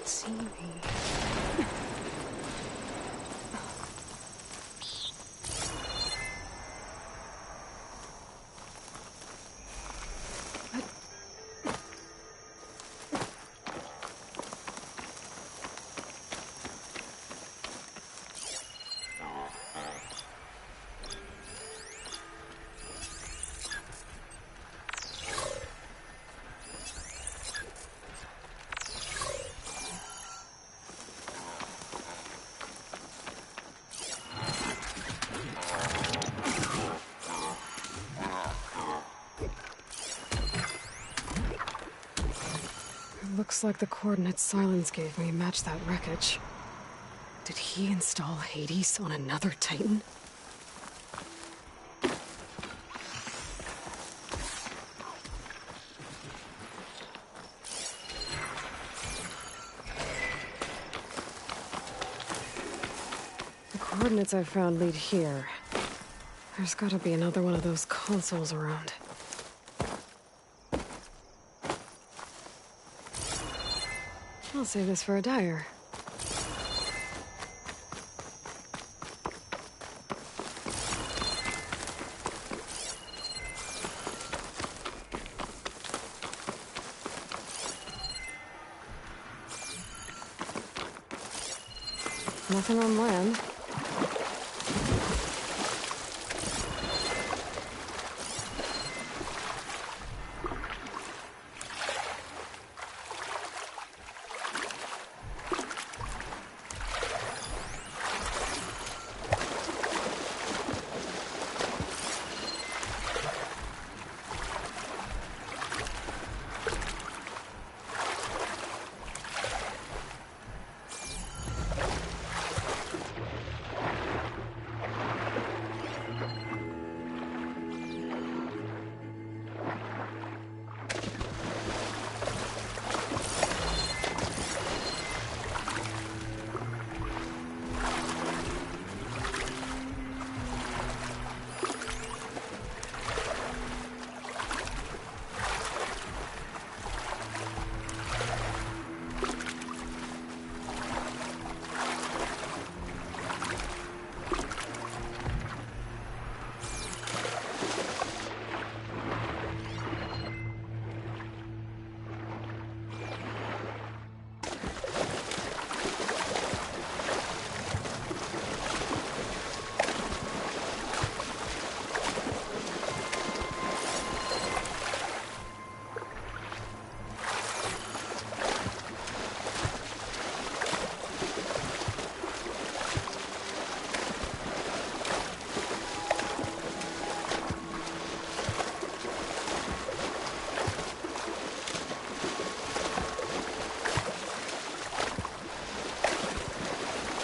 See me. Looks like the coordinates Silence gave me match that wreckage. Did he install Hades on another Titan? The coordinates I found lead here. There's gotta be another one of those consoles around. I'll save this for a dyer. Nothing on land.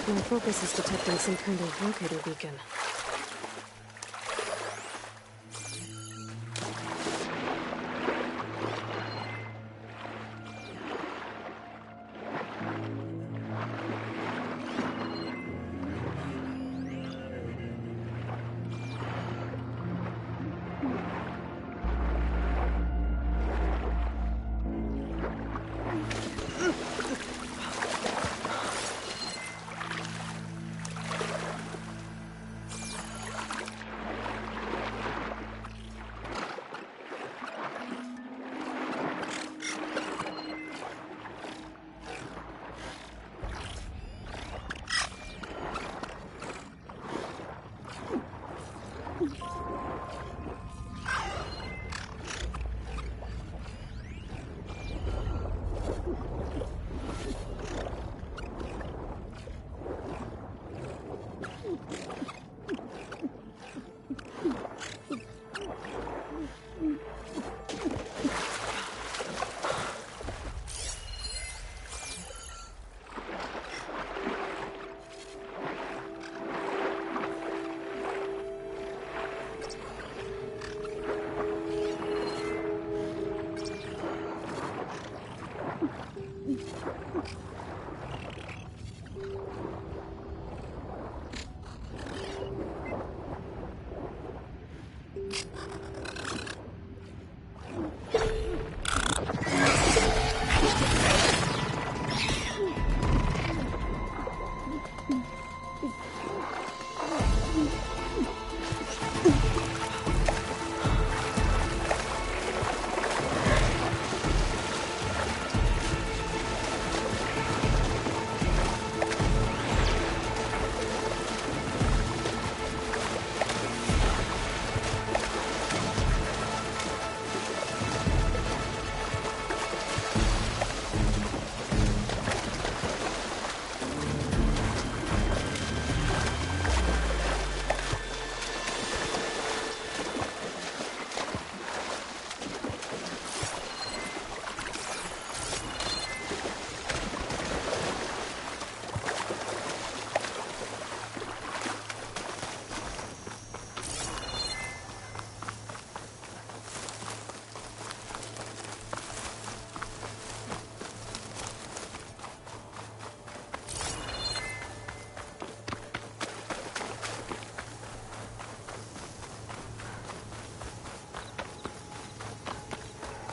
My focus is detecting some kind of locator beacon.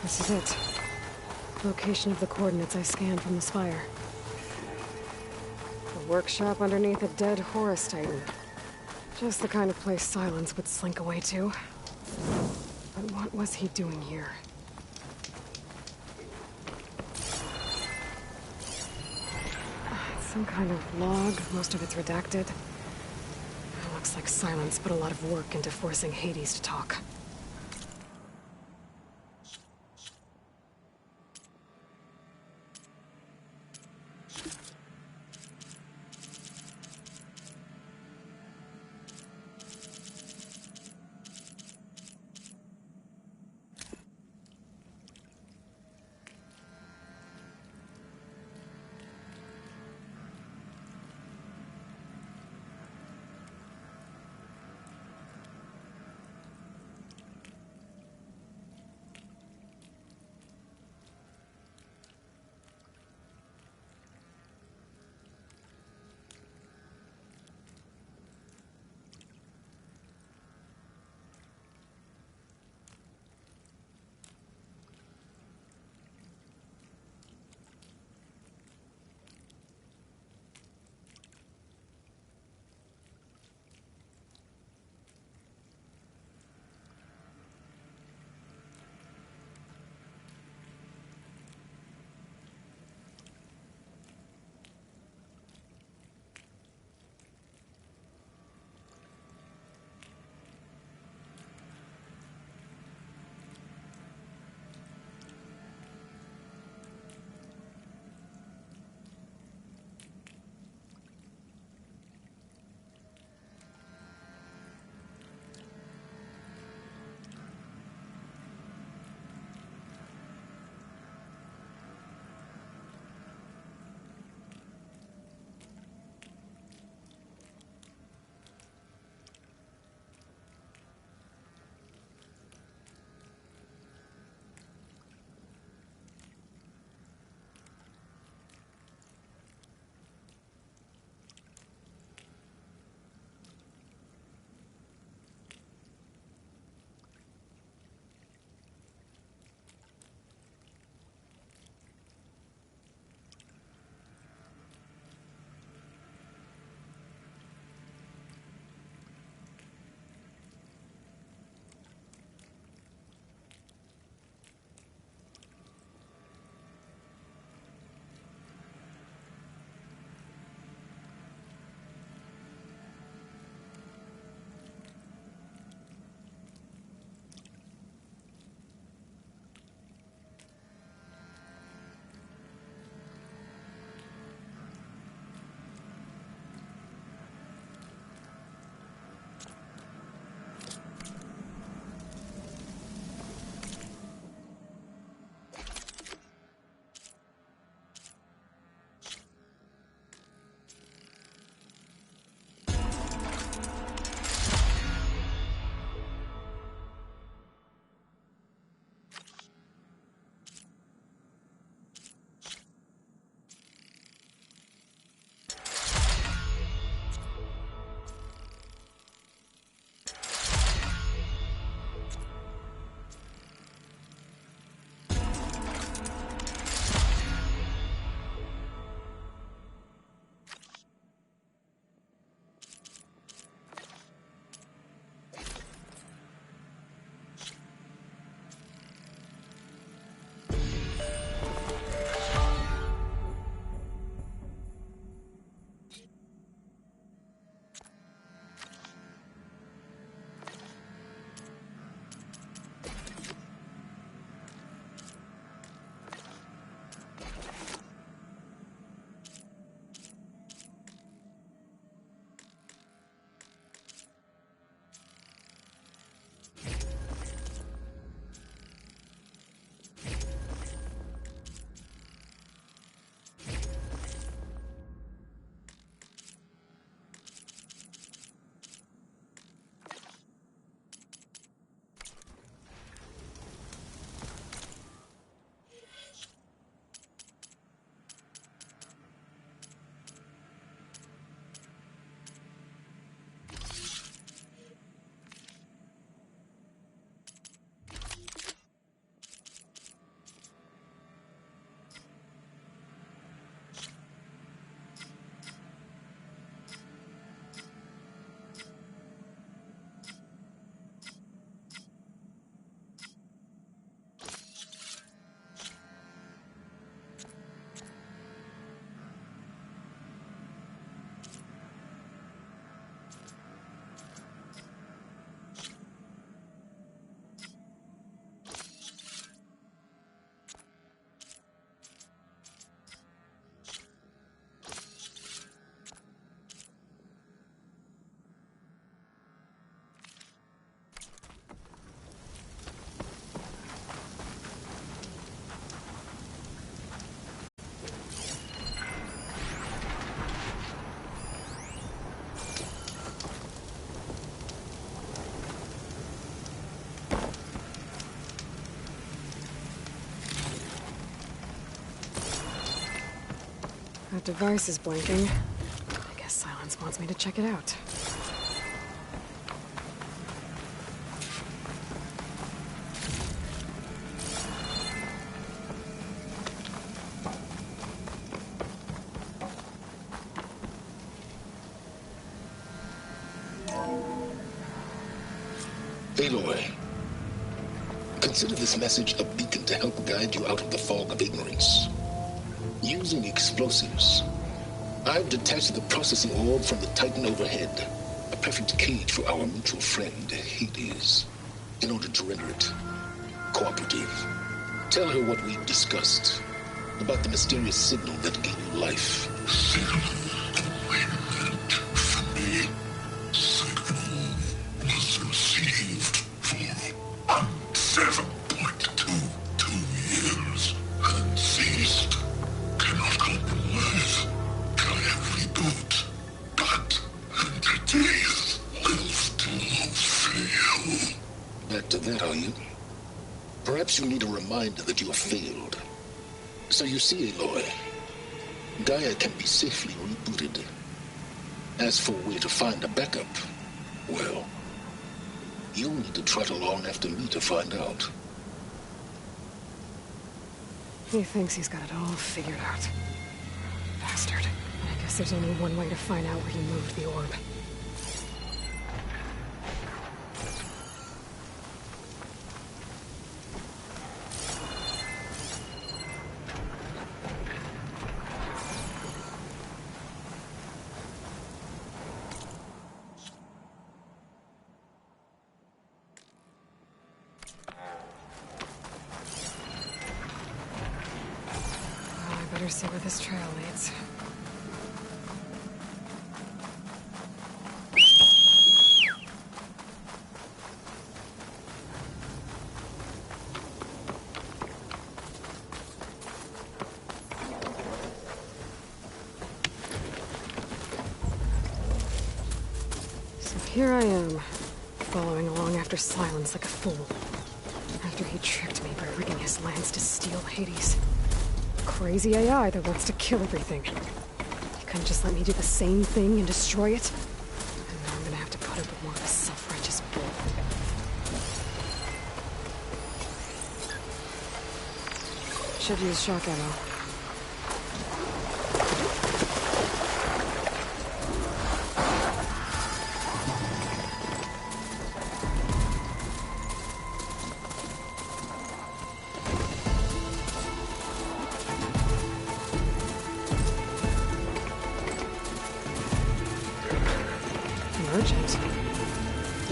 This is it. Location of the coordinates I scanned from the spire. A workshop underneath a dead Horus Titan. Just the kind of place Silence would slink away to. But what was he doing here? Some kind of log, most of it's redacted. Looks like Silence put a lot of work into forcing Hades to talk. That device is blinking. I guess Silence wants me to check it out. Aloy, consider this message a beacon to help guide you out of the fog of ignorance. Using explosives, I've detached the processing orb from the Titan overhead, a perfect cage for our mutual friend, Hades, in order to render it cooperative. Tell her what we've discussed about the mysterious signal that gave you life. Back to that, are you? Perhaps you need a reminder that you have failed. So you see, Aloy, Gaia can be safely rebooted. As for where to find a backup, well, you'll need to trot along after me to find out. He thinks he's got it all figured out. Bastard. I guess there's only one way to find out where he moved the orb. Better see where this trail leads. So here I am, following along after Silence like a fool. After he tricked me by rigging his lance to steal Hades. Crazy AI that wants to kill everything. You couldn't just let me do the same thing and destroy it? And now I'm gonna have to put up with more of a self-righteous bull. Should use shock ammo.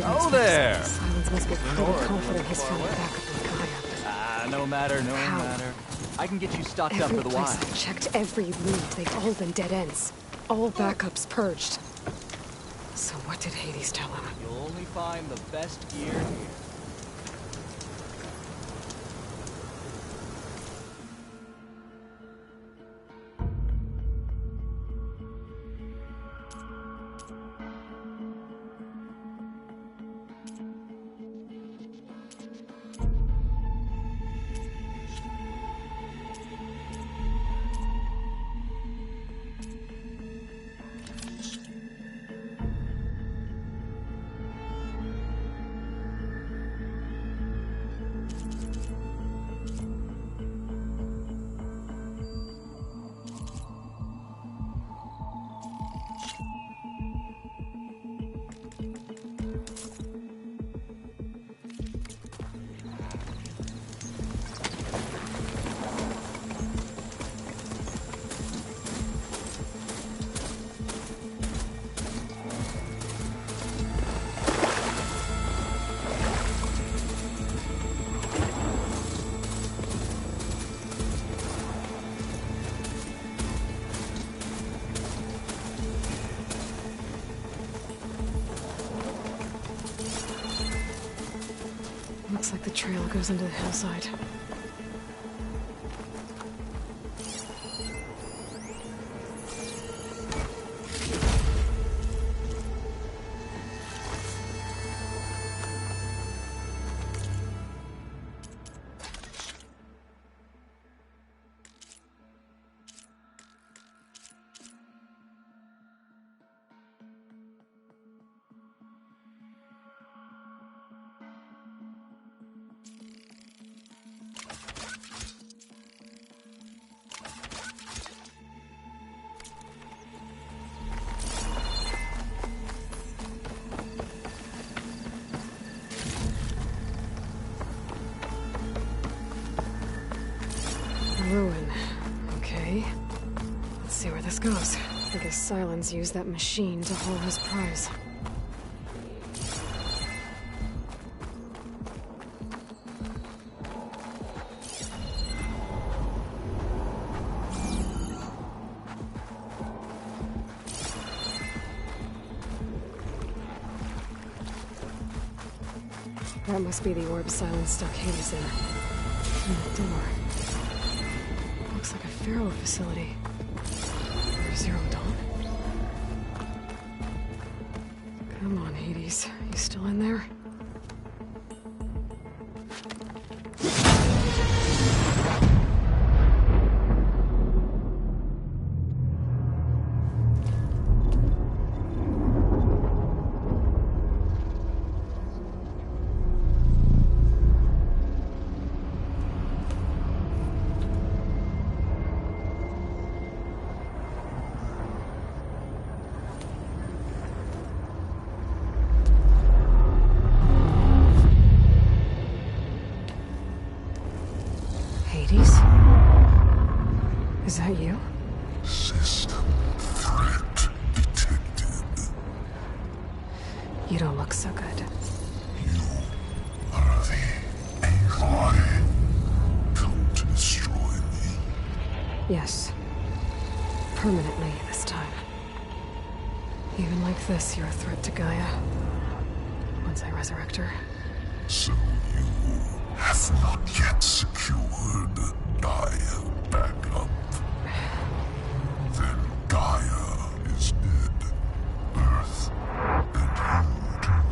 Oh there! Silence must be pretty confident he's found a backup in Gaia. No matter. I can get you stocked up for the Every wine. place I've checked, every lead, they've all been dead ends. All backups purged. So what did Hades tell him? You'll only find the best gear here. Looks like the trail goes into the hillside. goes. I guess Silence used that machine to haul his prize. That must be the orb Silence stuck Hades in. And the door. Looks like a Pharaoh facility. Or Zero Dawn? Come on, Hades. You still in there? Is that you? System threat detected. You don't look so good. You are the Aloy. Come to destroy me. Yes. Permanently this time. Even like this, you're a threat to Gaia. Once I resurrect her. So you have not yet secured Gaia back up. Then Gaia is dead. Earth and you too.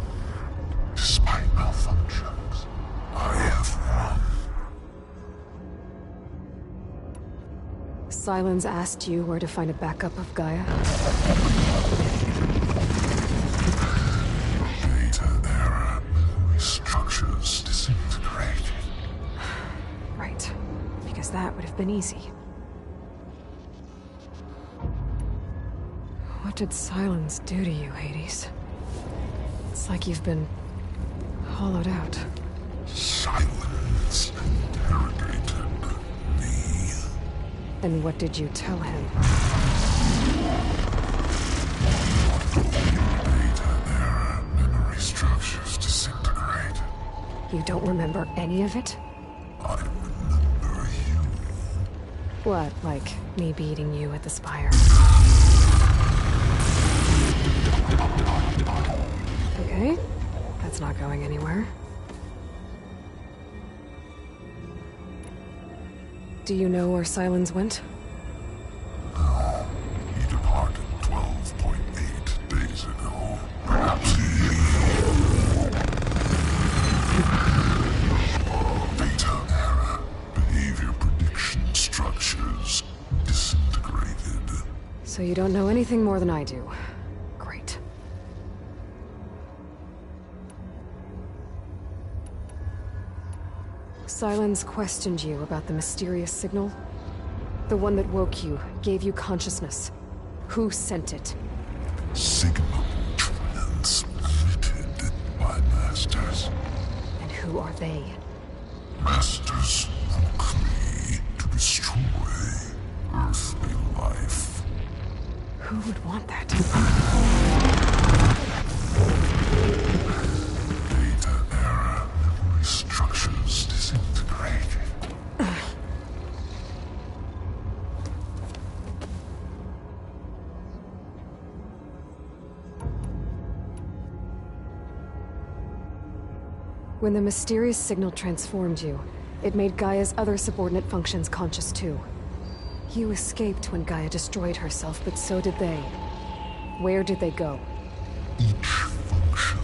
Despite malfunctions, I have won. Silence asked you where to find a backup of Gaia? Data error. Structures disintegrated. Right. Because that would have been easy. What did Silence do to you, Hades? It's like you've been hollowed out. Silence interrogated me. And what did you tell him? Data error. Memory structures disintegrate. You don't remember any of it? I remember you. What, like me beating you at the spire? Okay, that's not going anywhere. Do you know where Silence went? No. He departed 12.8 days ago. Perhaps Data error. Behavior prediction structures disintegrated. So you don't know anything more than I do. Great. Silence questioned you about the mysterious signal? The one that woke you, gave you consciousness. Who sent it? Signal transmitted by masters. And who are they? Masters woke me to destroy earthly life. Who would want that? Data error. Memory structures disintegrated. When the mysterious signal transformed you, it made Gaia's other subordinate functions conscious too. You escaped when Gaia destroyed herself, but so did they. Where did they go? Each function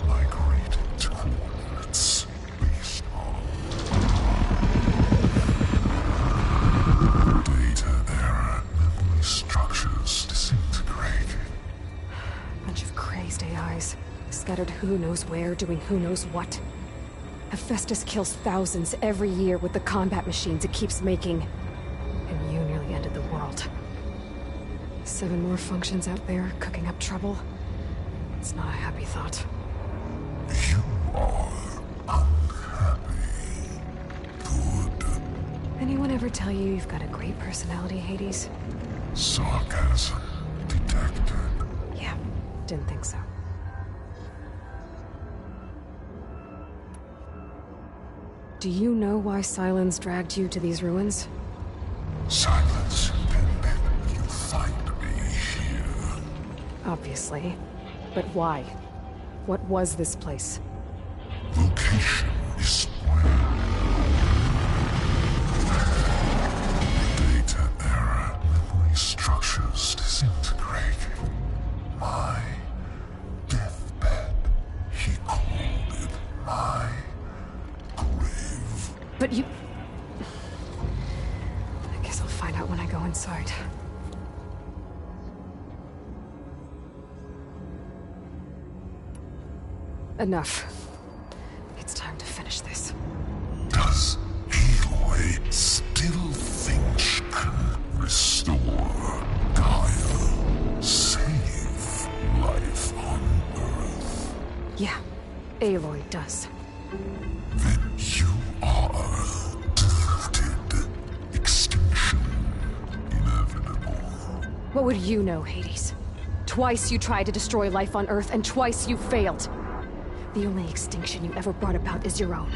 migrated to coordinates based on data error. Memory structures disintegrated. Bunch of crazed AIs, scattered who knows where, doing who knows what. Hephaestus kills thousands every year with the combat machines it keeps making. And you nearly ended the world. 7 more functions out there, cooking up trouble. It's not a happy thought. You are unhappy. Good. Anyone ever tell you you've got a great personality, Hades? Sarcasm detected. Yeah, didn't think so. Do you know why Silence dragged you to these ruins? Silence intended you find me here. Obviously. But why? What was this place? Location is spoiled. Data error. Memory structures disintegrating. My deathbed. He called it my grave. But you... I guess I'll find out when I go inside. Enough. It's time to finish this. Does Aloy still think she can restore Gaia? Save life on Earth? Yeah, Aloy does. Then you are deluded. Extinction inevitable. What would you know, Hades? Twice you tried to destroy life on Earth, and twice you failed. The only extinction you ever brought about is your own.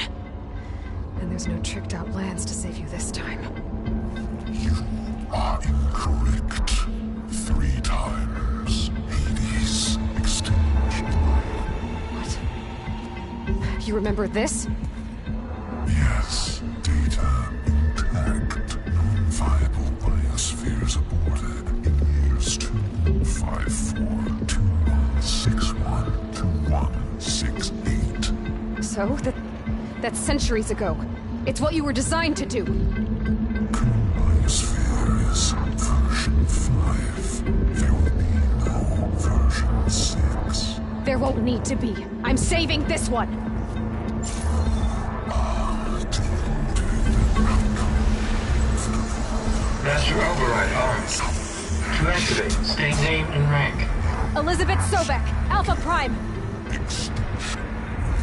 And there's no tricked-out lands to save you this time. You are incorrect. 3 times. Hades extinction. What? You remember this? Yes. Data intact. Non-viable biospheres aborted in years 254, 2161, 2168. So? That's centuries ago. It's what you were designed to do. Biosphere is version 5. There will be no version 6. There won't need to be. I'm saving this one! Master override armed. To activate, state name and rank. Elizabeth Sobek, Alpha Prime.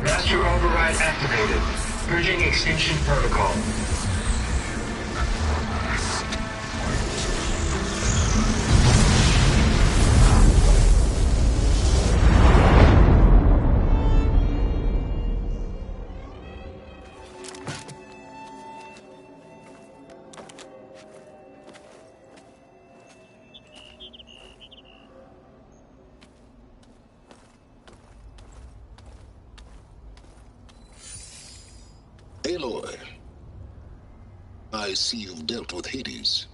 Master override activated. Purging extinction protocol. Aloy, I see you've dealt with Hades.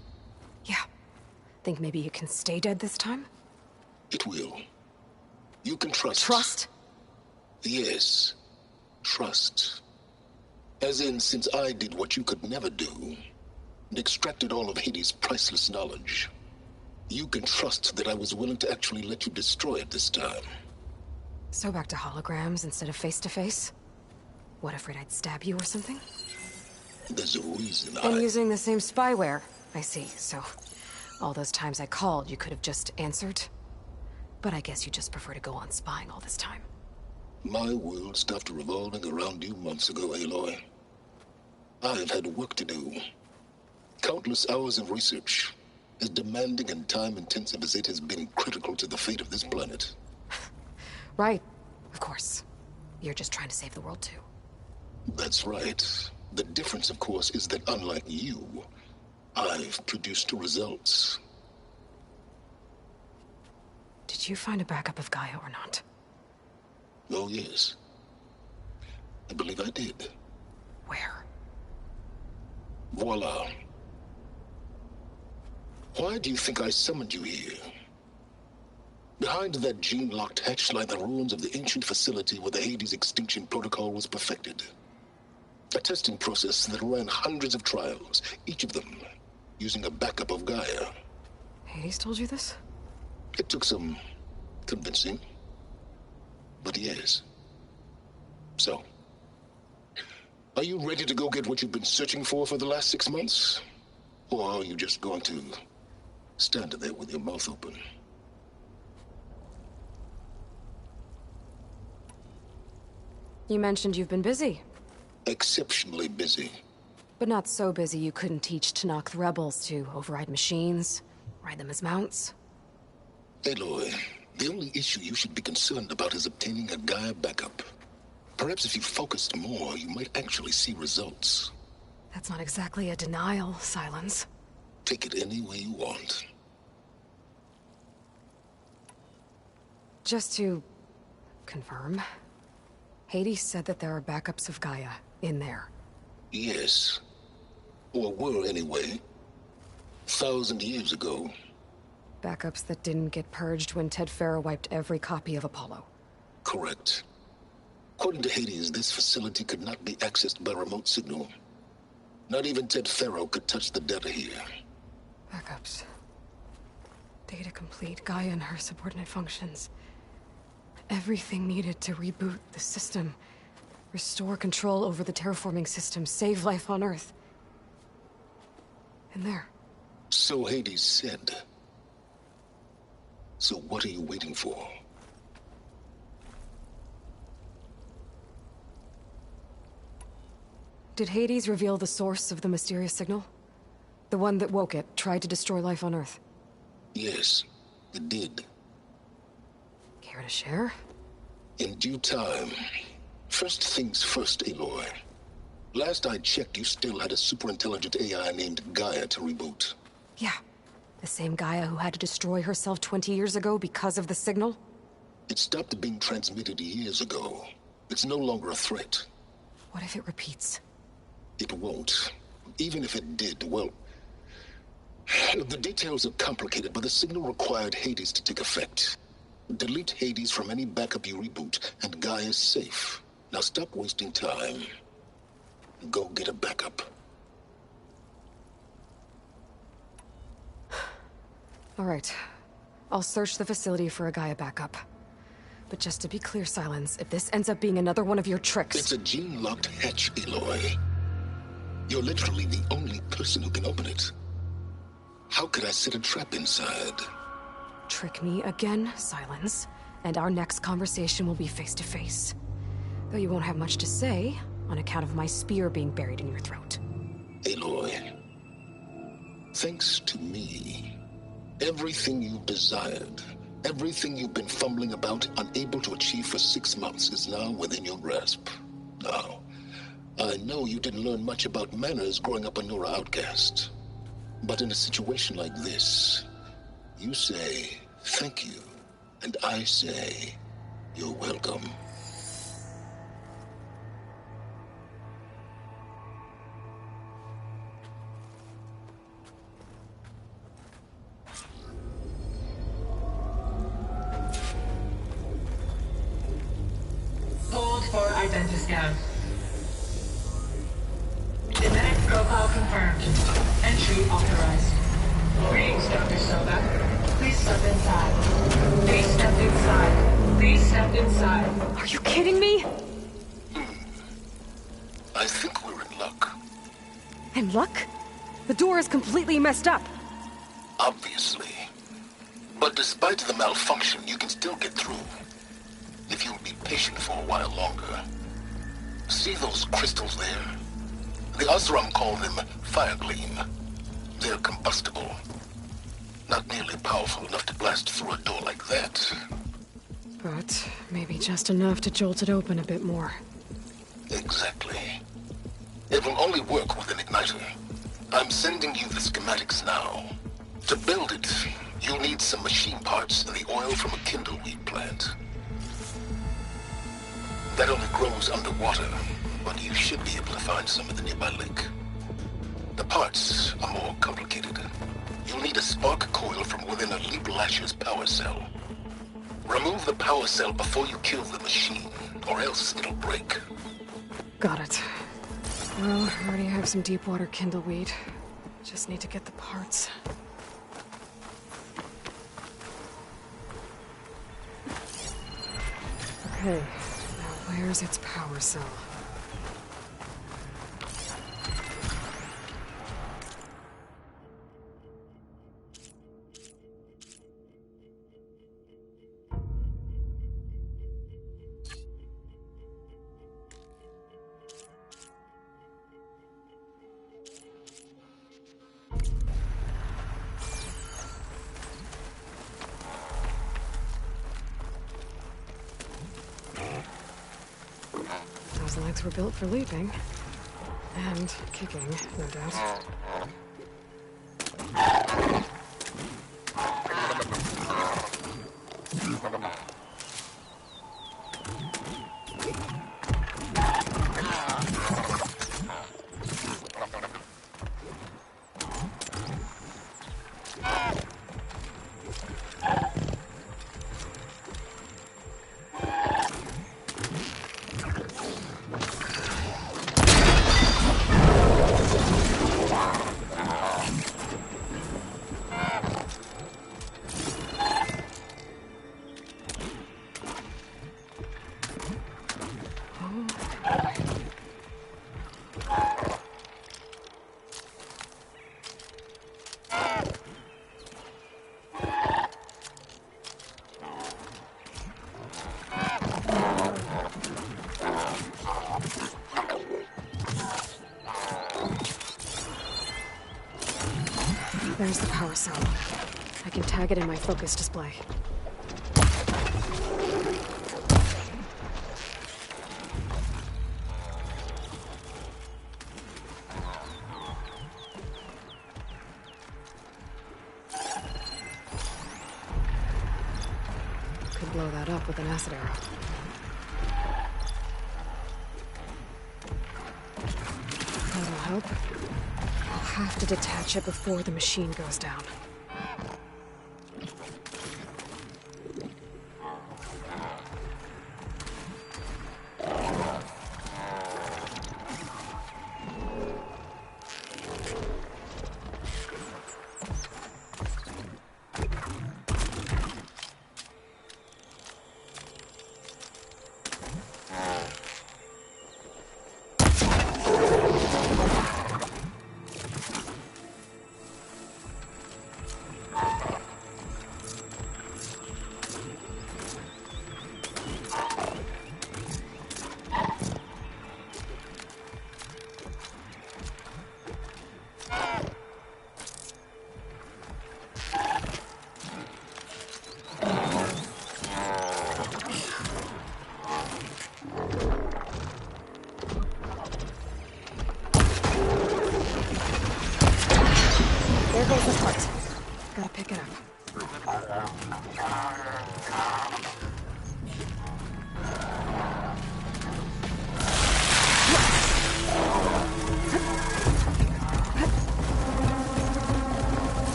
Yeah. Think maybe it can stay dead this time? It will. You can trust. Trust? Yes. Trust. As in, since I did what you could never do, and extracted all of Hades' priceless knowledge, you can trust that I was willing to actually let you destroy it this time. So back to holograms instead of face-to-face? What, afraid I'd stab you or something? There's a reason And using the same spyware. I see, so... all those times I called, you could have just answered? But I guess you just prefer to go on spying all this time. My world stopped revolving around you months ago, Aloy. I've had work to do. Countless hours of research, as demanding and time-intensive as it has been critical to the fate of this planet. Right. Of course. You're just trying to save the world, too. That's right. The difference, of course, is that unlike you, I've produced results. Did you find a backup of Gaia or not? Oh, yes. I believe I did. Where? Voila. Why do you think I summoned you here? Behind that gene-locked hatch lie the ruins of the ancient facility where the Hades extinction protocol was perfected. A testing process that ran hundreds of trials, each of them using a backup of Gaia. Hades told you this? It took some convincing, but yes. So, are you ready to go get what you've been searching for the last 6 months? Or are you just going to stand there with your mouth open? You mentioned you've been busy. Exceptionally busy. But not so busy you couldn't teach Tanakh rebels to override machines, Ride them as mounts. Aloy, the only issue you should be concerned about is obtaining a Gaia backup. Perhaps if you focused more, you might actually see results. That's not exactly a denial, Silence. Take it any way you want. Just to confirm, Hades said that there are backups of Gaia in there. Yes. Or were, anyway. 1,000 years ago. Backups that didn't get purged when Ted Farrow wiped every copy of Apollo. Correct. According to Hades, this facility could not be accessed by remote signal. Not even Ted Farrow could touch the data here. Backups. Data complete, Gaia and her subordinate functions. Everything needed to reboot the system. Restore control over the terraforming system. Save life on Earth. In there. So Hades said. So what are you waiting for? Did Hades reveal the source of the mysterious signal? The one that woke it, tried to destroy life on Earth? Yes, it did. Care to share? In due time. First things first, Aloy. Last I checked, you still had a superintelligent AI named Gaia to reboot. Yeah. The same Gaia who had to destroy herself 20 years ago because of the signal? It stopped being transmitted years ago. It's no longer a threat. What if it repeats? It won't. Even if it did, well... The details are complicated, but the signal required Hades to take effect. Delete Hades from any backup you reboot, and Gaia's safe. Now stop wasting time. Go get a backup. All right. I'll search the facility for a Gaia backup. But just to be clear, Silence, if this ends up being another one of your tricks... It's a gene-locked hatch, Aloy. You're literally the only person who can open it. How could I set a trap inside? Trick me again, Silence, and our next conversation will be face-to-face. Though you won't have much to say, on account of my spear being buried in your throat. Aloy, thanks to me, everything you've desired, everything you've been fumbling about, unable to achieve for 6 months, is now within your grasp. Now, I know you didn't learn much about manners growing up a Nora outcast. But in a situation like this, you say, thank you, and I say, you're welcome. Hold for identiscan. Genetic profile confirmed. Entry authorized. Greetings, Dr. Soba. Please step inside. Please step inside. Please step inside. Are you kidding me? I think we're in luck. In luck? The door is completely messed up. Obviously. But despite the malfunction, you can still get through. If you'll be patient for a while longer. See those crystals there? The Osram call them fire gleam. They're combustible. Not nearly powerful enough to blast through a door like that. But maybe just enough to jolt it open a bit more. Exactly. It will only work with an igniter. I'm sending you the schematics now. To build it, you'll need some machine parts and the oil from a kindleweed plant. That only grows underwater, but you should be able to find some in the nearby lake. The parts are more complicated. You'll need a spark coil from within a Leap Lasher's power cell. Remove the power cell before you kill the machine, or else it'll break. Got it. Well, I already have some deep water kindleweed. Just need to get the parts. Okay, now where's its power cell? Those legs were built for leaping. And kicking, no doubt. There's the power cell. I can tag it in my focus display. Could blow that up with an acid arrow. That'll help. I'll have to detach it before the machine goes down. There goes the part. Gotta pick it up.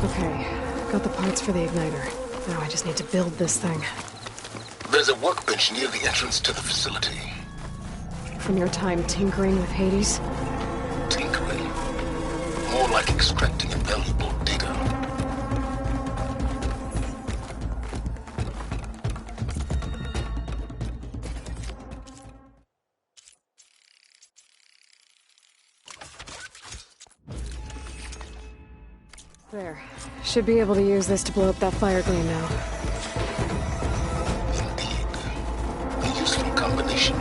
Okay, got the parts for the igniter. Now I just need to build this thing. There's a workbench near the entrance to the facility. From your time tinkering with Hades? Tinkering? More like extracting invaluable data. There. Should be able to use this to blow up that fire gleam now. Indeed. A useful combination.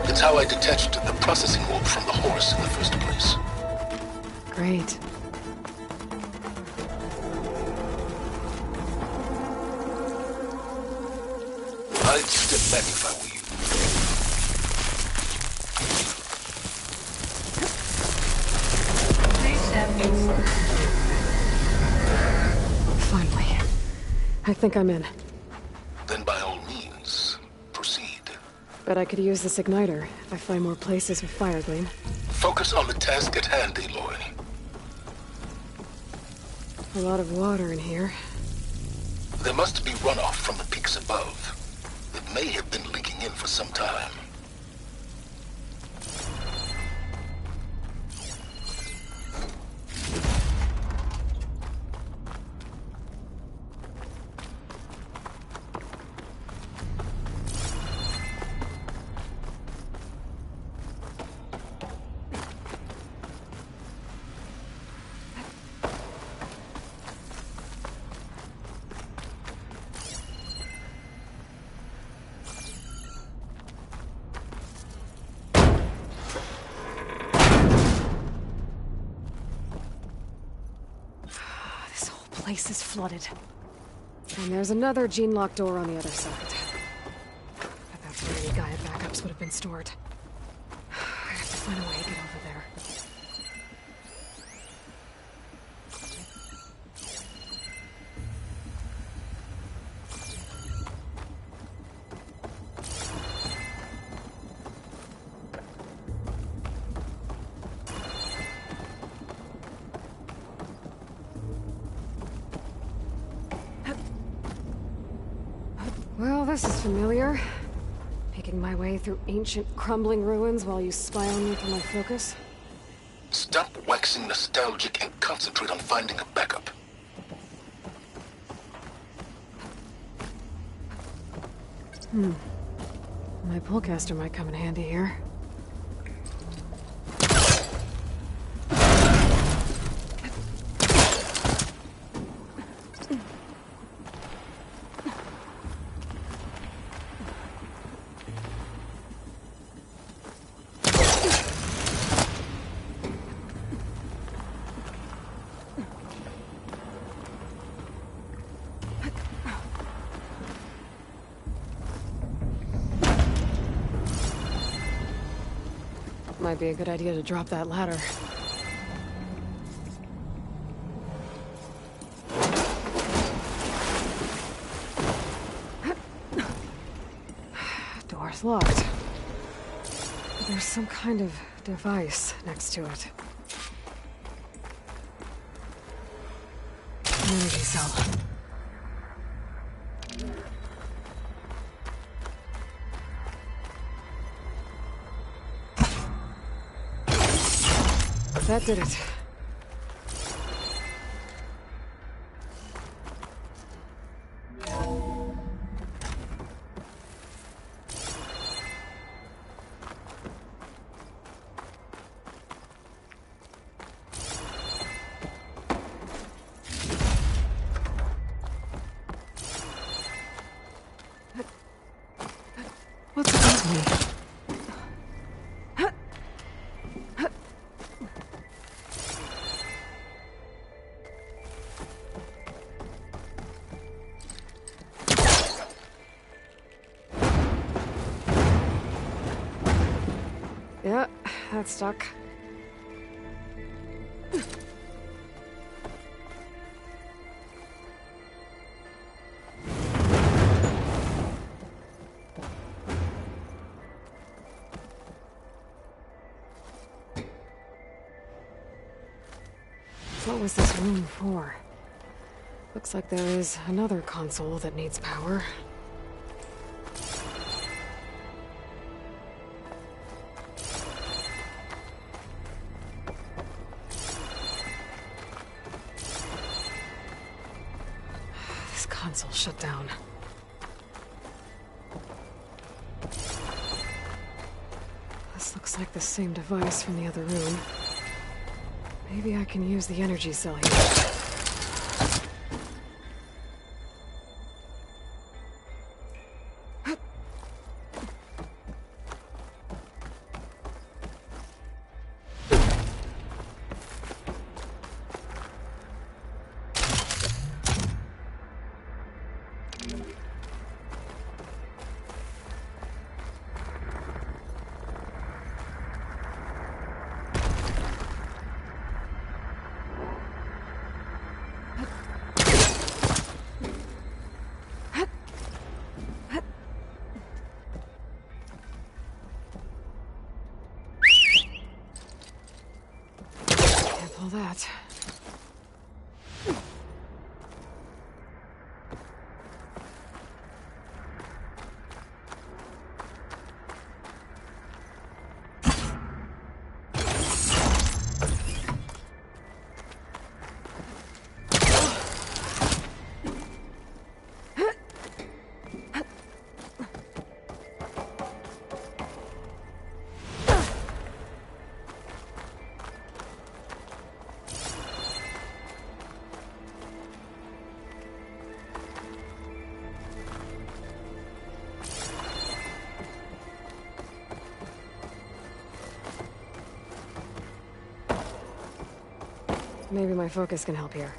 It's how I detached the processing orb from the horse in the first place. Great. I'd step back if I were you. Please step inside. Finally. I think I'm in. Then by all means, proceed. Bet I could use this igniter if I find more places with fire gleam. Focus on the task at hand, Aloy. A lot of water in here. There must be runoff from the peaks above. It may have been leaking in for some time. Place is flooded. And there's another gene lock door on the other side. That's where any Gaia backups would have been stored. I have to find a way to get over there. Well, this is familiar. Making my way through ancient, crumbling ruins while you spy on me for my focus. Stop waxing nostalgic and concentrate on finding a backup. My pullcaster might come in handy here. Might be a good idea to drop that ladder. Door's locked. There's some kind of device next to it. An energy cell. That did it. What's above me? Yeah, that's stuck. What was this room for? Looks like there is another console that needs power. Console shut down. This looks like the same device from the other room. Maybe I can use the energy cell here. All that. Maybe my focus can help here.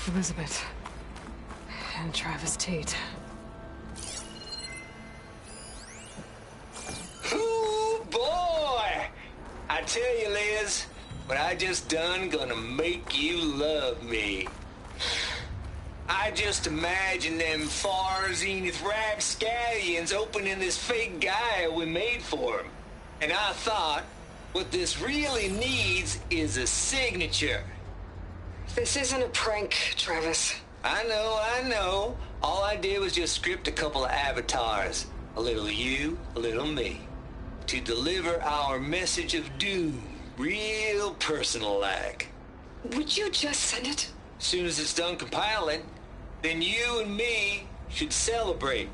Elizabeth. And Travis Tate. Ooh, boy! I tell you, Liz, what I just done gonna make you love me. I just imagine them far zenith rapscallions opening this fake guy we made for him. And I thought, what this really needs is a signature. This isn't a prank, Travis. I know. All I did was just script a couple of avatars. A little you, a little me. To deliver our message of doom, real personal-like. Would you just send it? As soon as it's done compiling, then you and me should celebrate.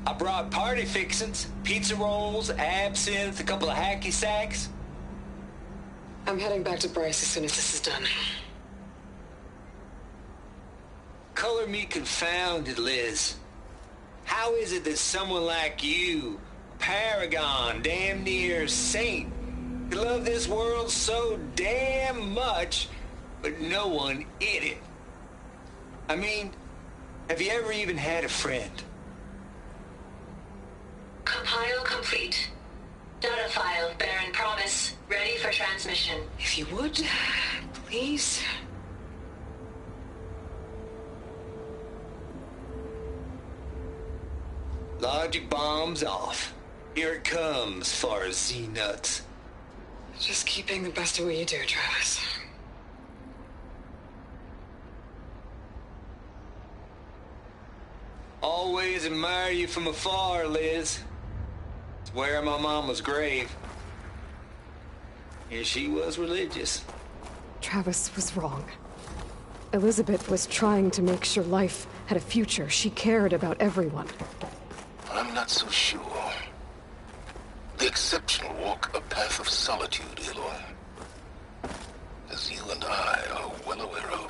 I brought party fixings, pizza rolls, absinthe, a couple of hacky sacks. I'm heading back to Bryce as soon as this is done. Color me confounded, Liz. How is it that someone like you, a paragon, damn near saint, could love this world so damn much, but no one in it? I mean, have you ever even had a friend? Compile complete. Data file, Baron Promise, ready for transmission. If you would, please. Logic bombs off. Here it comes, far as Z-nuts. Just keep being the best at what you do, Travis. Always admire you from afar, Liz. Swear on my mama's grave. And she was religious. Travis was wrong. Elizabeth was trying to make sure life had a future. She cared about everyone. I'm not so sure. The exceptional walk a path of solitude, Aloy. As you and I are well aware of.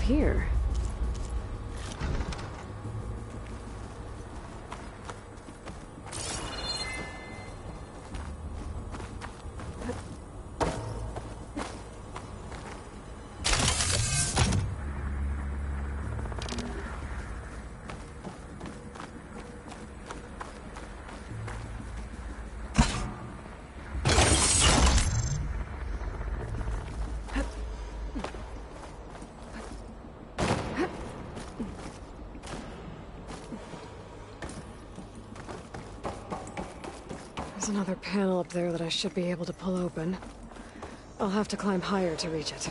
Here. There's another panel up there that I should be able to pull open. I'll have to climb higher to reach it.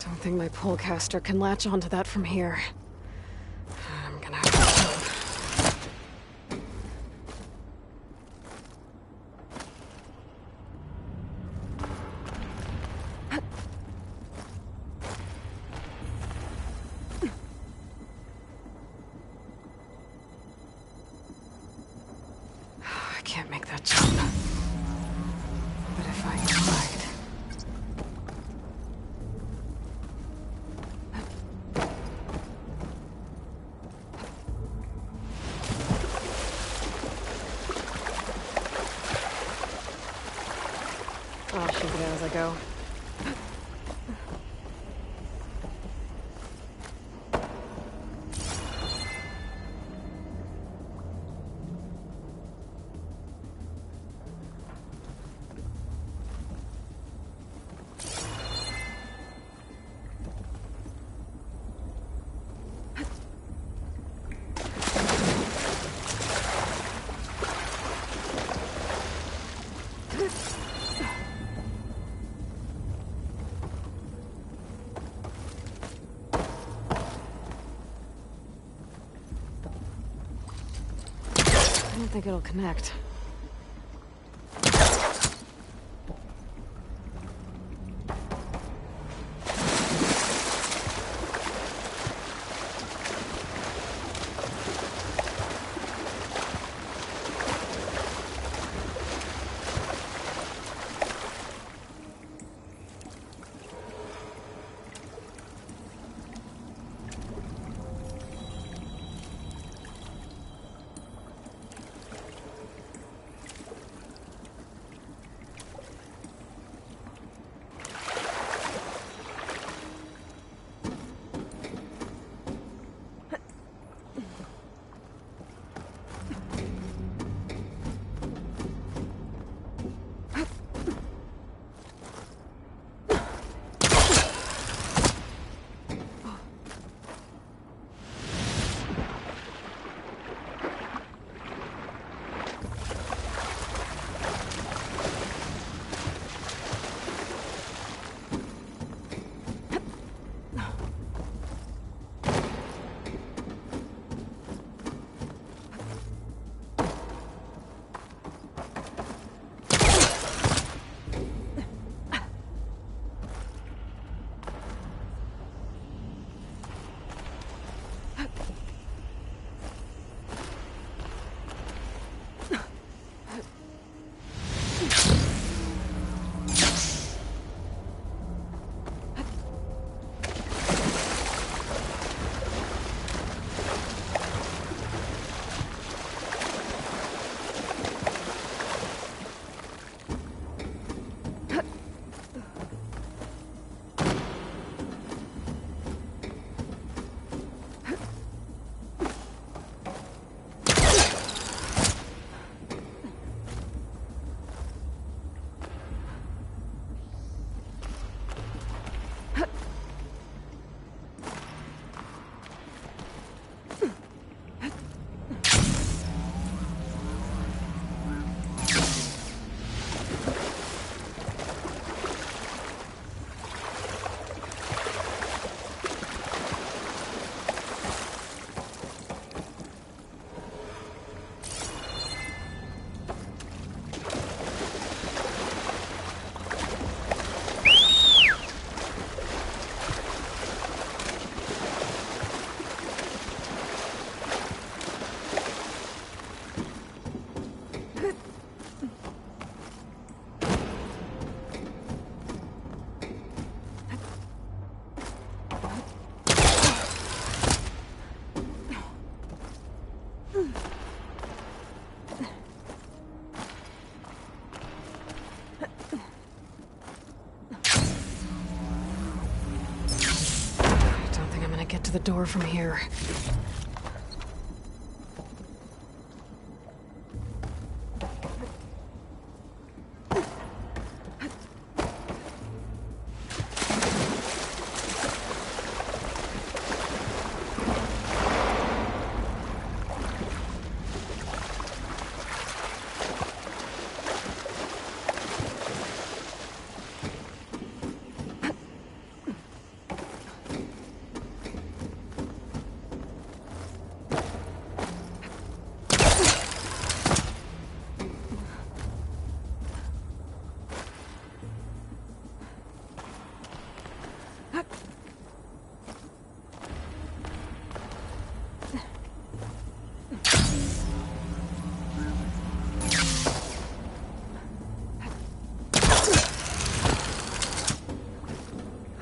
I think my pullcaster can latch onto that from here. I'm gonna have to jump. I can't make that jump. But if I tried... I'll shake it out as I go. don't think it'll connect. Get to the door from here.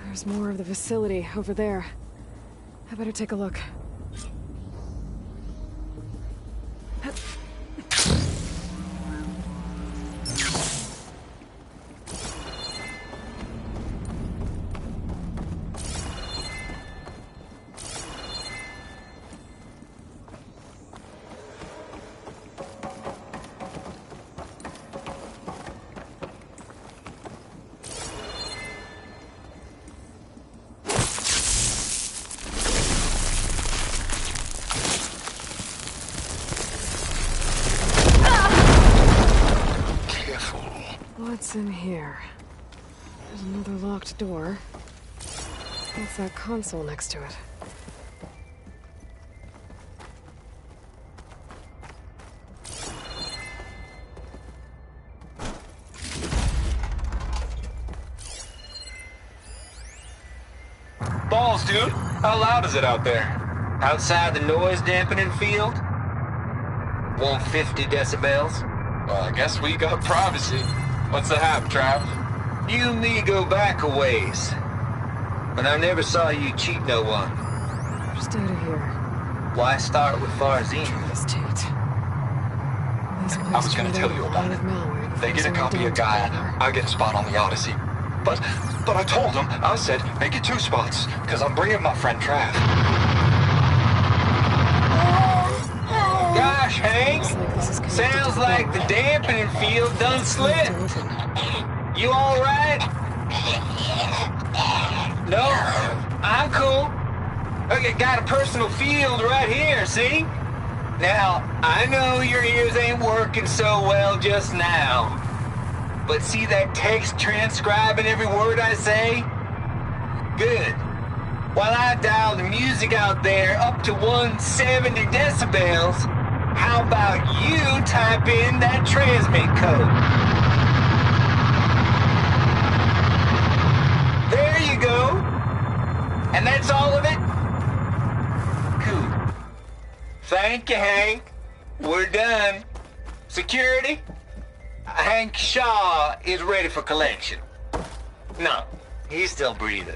There's more of the facility over there. I better take a look. What's in here? There's another locked door. What's that console next to it? decibels, dude. How loud is it out there? Outside the noise dampening field? 150 decibels? Well, I guess we got privacy. What's the hap, Trav? You and me go back a ways. But I never saw you cheat no one. Just out of here. Why start with Farzine? I was gonna tell you about it. They get a copy of Gaia, I get a spot on the Odyssey. But I told them, I said, make it 2 spots, because I'm bringing my friend Trav. Gosh, Hank! Sounds like the dampening field done slipped. You alright? No, I'm cool. Okay, got a personal field right here, see? Now, I know your ears ain't working so well just now. But see that text transcribing every word I say? Good. While I dial the music out there up to 170 decibels, how about you type in that transmit code? There you go. And that's all of it? Cool. Thank you, Hank. We're done. Security? Hank Shaw is ready for collection. No, he's still breathing.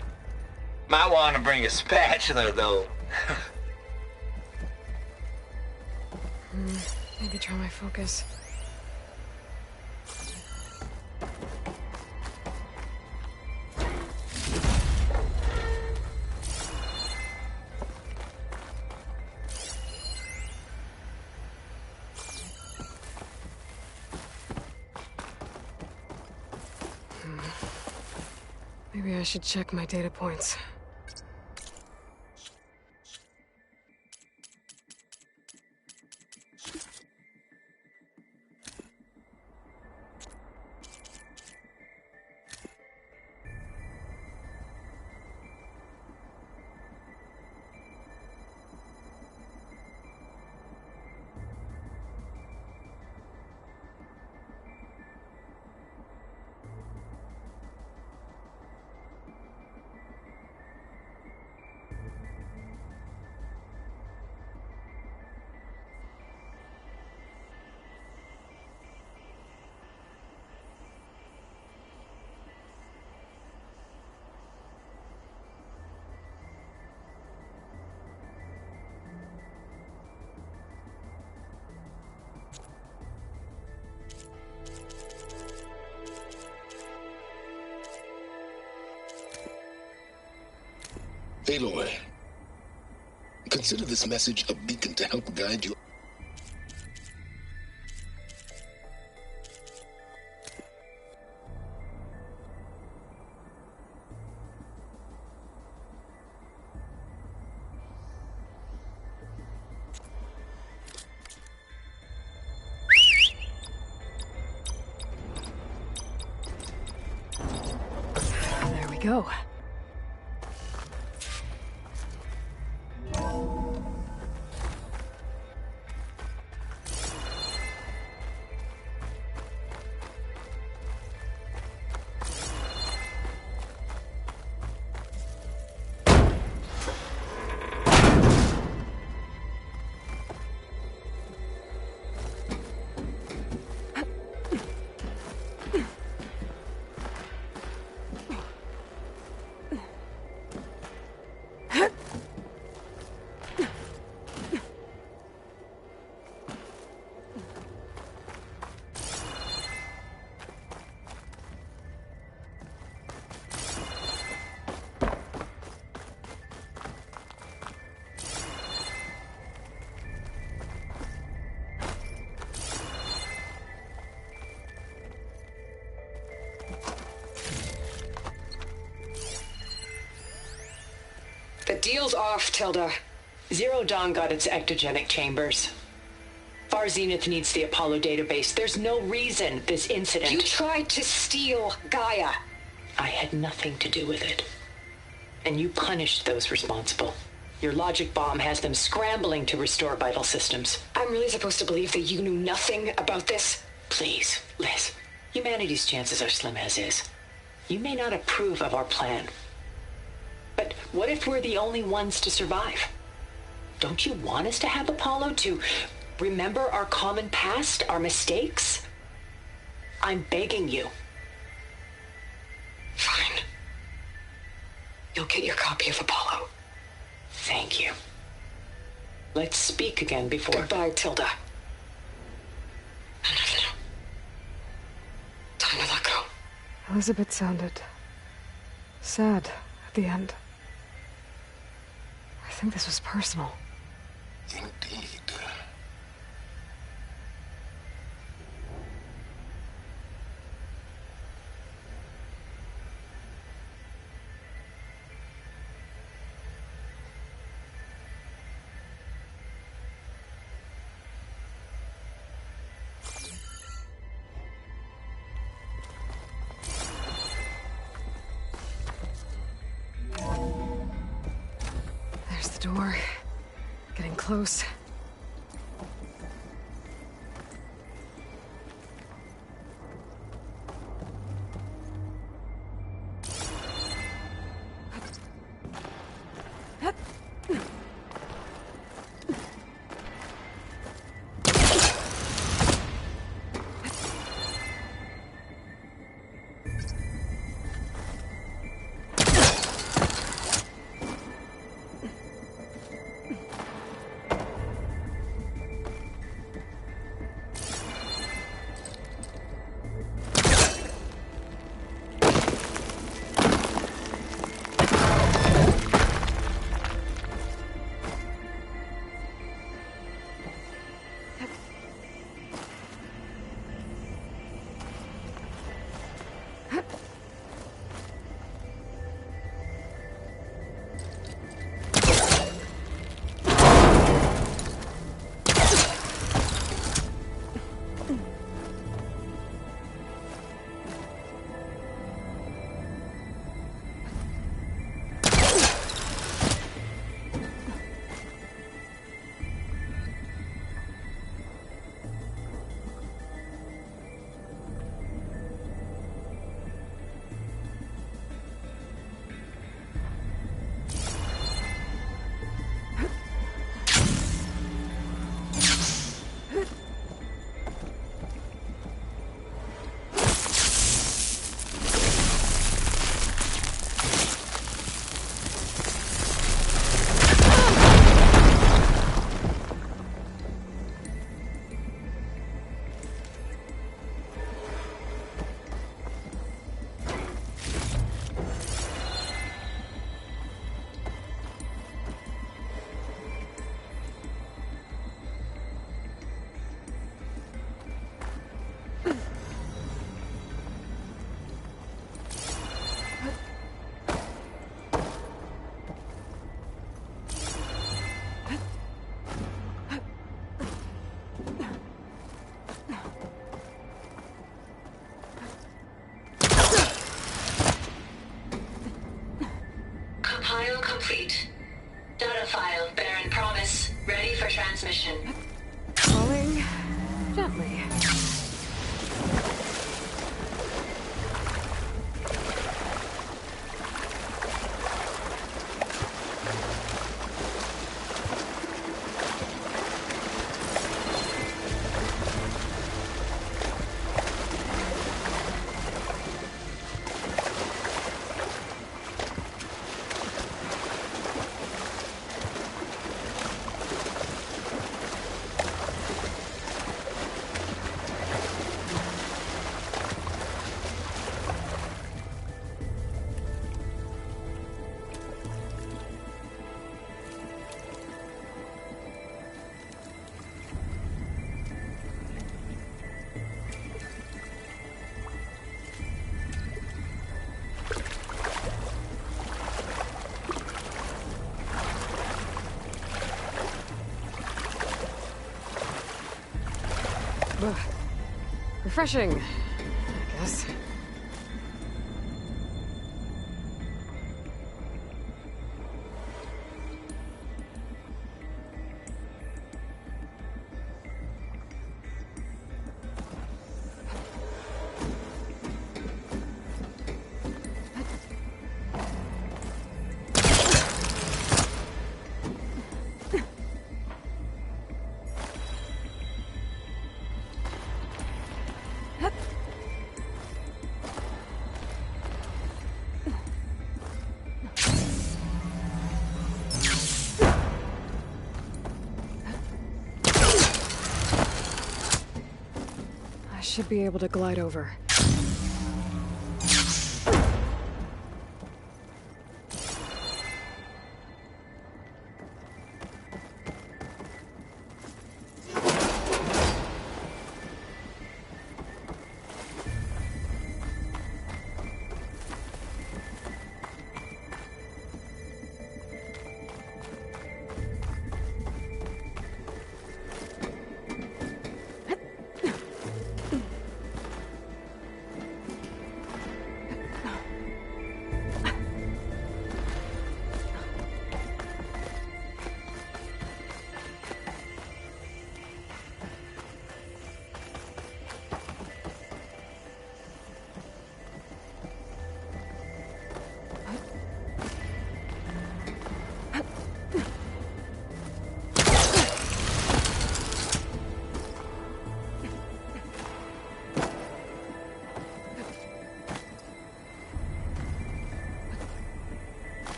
Might want to bring a spatula, though. Maybe try my focus. Maybe I should check my data points. Aloy, consider this message a beacon to help guide you. There we go. The deal's off, Tilda. Zero Dawn got its ectogenic chambers. Far Zenith needs the Apollo database. There's no reason this incident... You tried to steal Gaia. I had nothing to do with it. And you punished those responsible. Your logic bomb has them scrambling to restore vital systems. I'm really supposed to believe that you knew nothing about this? Please, Liz. Humanity's chances are slim as is. You may not approve of our plan, But what if we're the only ones to survive? Don't you want us to have Apollo to remember our common past, our mistakes? I'm begging you. Fine. You'll get your copy of Apollo. Thank you. Let's speak again before... Goodbye, Tilda. Time to let go. Elizabeth sounded sad at the end. I think this was personal. Indeed. There's the door. Getting close. Compile complete. Data file, Baron Promise, ready for transmission. Falling gently. Refreshing, I guess. should be able to glide over.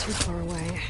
Too far away.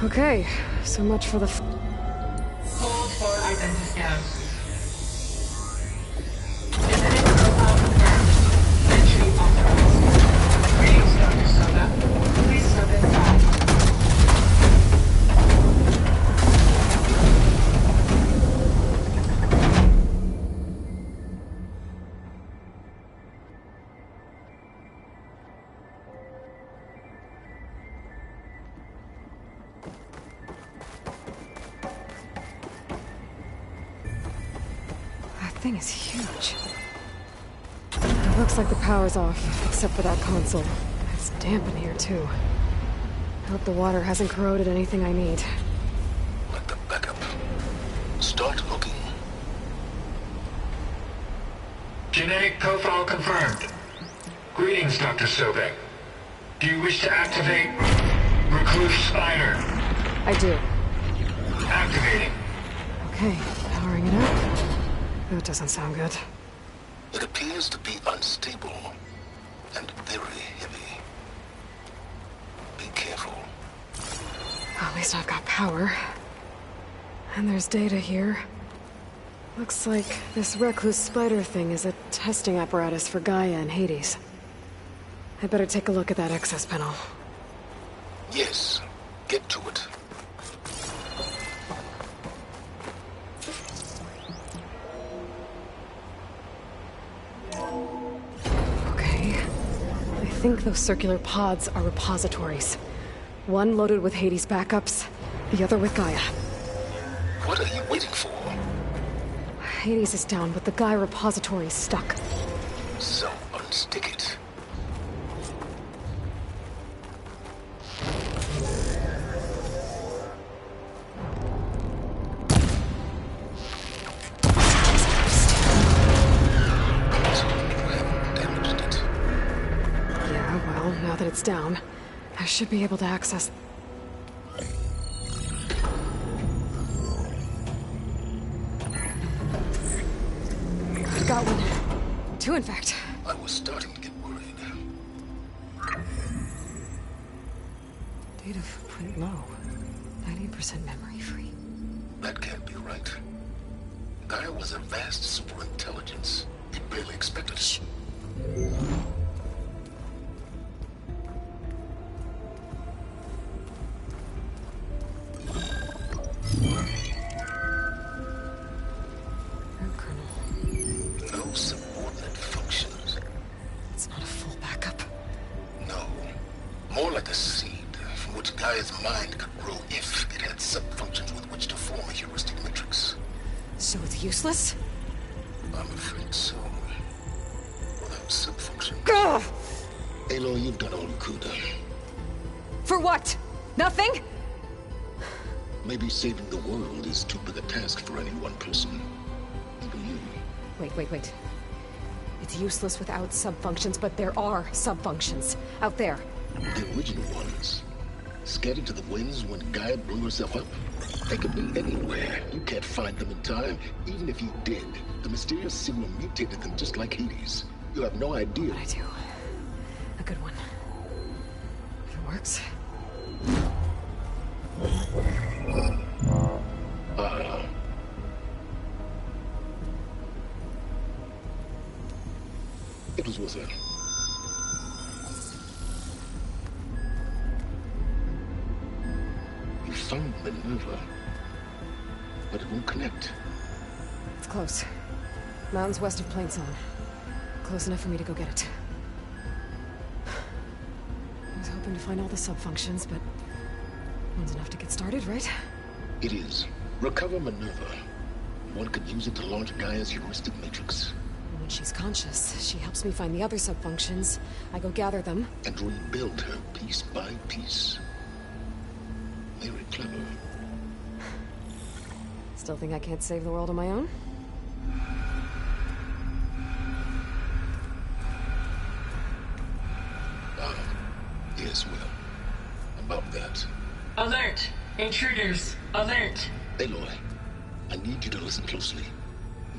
Okay, so much for the... Hold for identiscan. Genetic profile confirmed. Entry authorized. Greetings, Dr. Soda. Please step inside. Thing is huge. It looks like the power's off, except for that console. It's damp in here, too. I hope the water hasn't corroded anything I need. Let them back up. Start looking. Genetic profile confirmed. Greetings, Dr. Sobek. Do you wish to activate Recluse Spider? I do. Activating. Okay, powering it up. That doesn't sound good. It appears to be unstable and very heavy. Be careful. At least I've got power. And there's data here. Looks like this recluse spider thing is a testing apparatus for Gaia and Hades. I'd better take a look at that access panel. Yes, get to it. Okay. I think those circular pods are repositories. One loaded with Hades backups, the other with Gaia. What are you waiting for? Hades is down, but the Gaia repository is stuck. So unstick it. Yeah, well, now that it's down, I should be able to access... I've got one. Two, in fact. I was starting to get worried. Data footprint low. 90% memory free. That can't be right. Gaia was a vast superintelligence. He barely expected us. No subordinate functions. It's not a full backup. No. More like a seed from which Gaia's mind could grow if it had sub-functions with which to form a heuristic matrix. So it's useless? I'm afraid so. Without sub-functions. Ugh! Aloy, you've done all you could. For what? Nothing? Maybe saving the world is too big a task for any one person. Even you. Wait. It's useless without sub-functions, but there are sub-functions out there. The original ones. Scattered to the winds when Gaia blew herself up. They could be anywhere. You can't find them in time. Even if you did, the mysterious signal mutated them just like Hades. You have no idea. But I do. A good one. If it works. It was worth it. You found Minerva, but it won't connect. It's close. Mountains west of Plain Zone. Close enough for me to go get it. I was hoping to find all the sub-functions, but one's enough to get started, right? It is. Recover Minerva. One could use it to launch Gaia's heuristic matrix. When she's conscious, she helps me find the other sub-functions. I go gather them. And rebuild her piece by piece. Very clever. Still think I can't save the world on my own? Yes, well, about that. Alert! Intruders! Alert! Aloy, I need you to listen closely.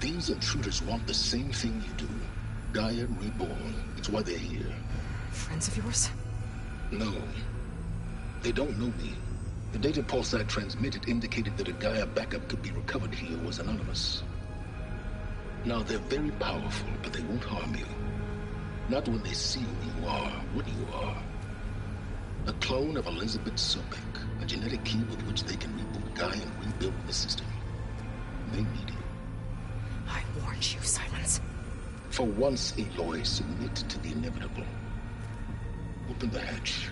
These intruders want the same thing you do. Gaia reborn. It's why they're here. Friends of yours? No. They don't know me. The data pulse I transmitted indicated that a Gaia backup could be recovered here was anonymous. Now, they're very powerful, but they won't harm you. Not when they see who you are, what you are. A clone of Elizabeth Sobek, a genetic key with which they can reboot Gaia and rebuild the system. They need you. I warned you, Silence. For once, Aloy, submit to the inevitable. Open the hatch.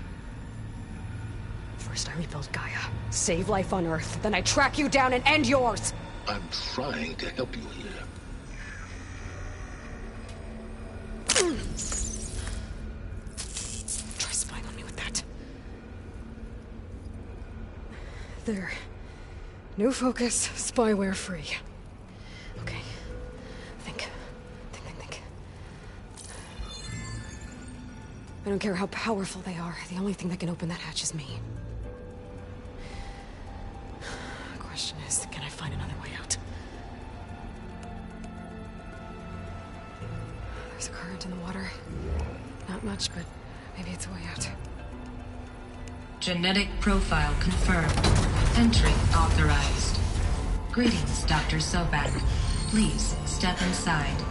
First I rebuild Gaia, save life on Earth, then I track you down and end yours! I'm trying to help you here. Try spying on me with that. There. New focus, spyware free. Okay. Think. I don't care how powerful they are. The only thing that can open that hatch is me. The question is, can I find another way out? There's a current in the water. Not much, but maybe it's a way out. Genetic profile confirmed. Entry authorized. Greetings, Dr. Sobek. Please step inside.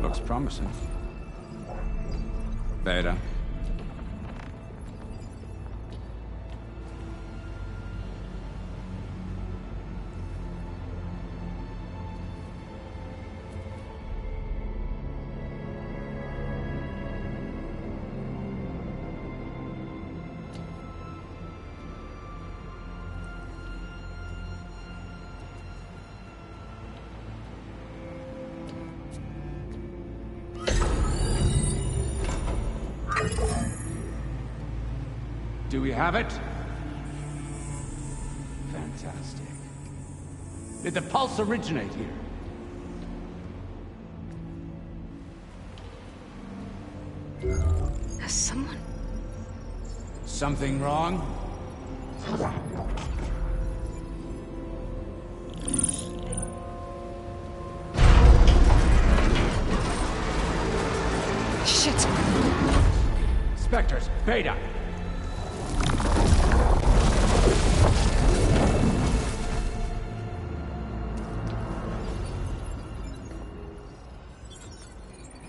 Looks promising. Beta. Do we have it? Fantastic. Did the pulse originate here? Has someone... Something wrong? Shit! Spectres, Beta!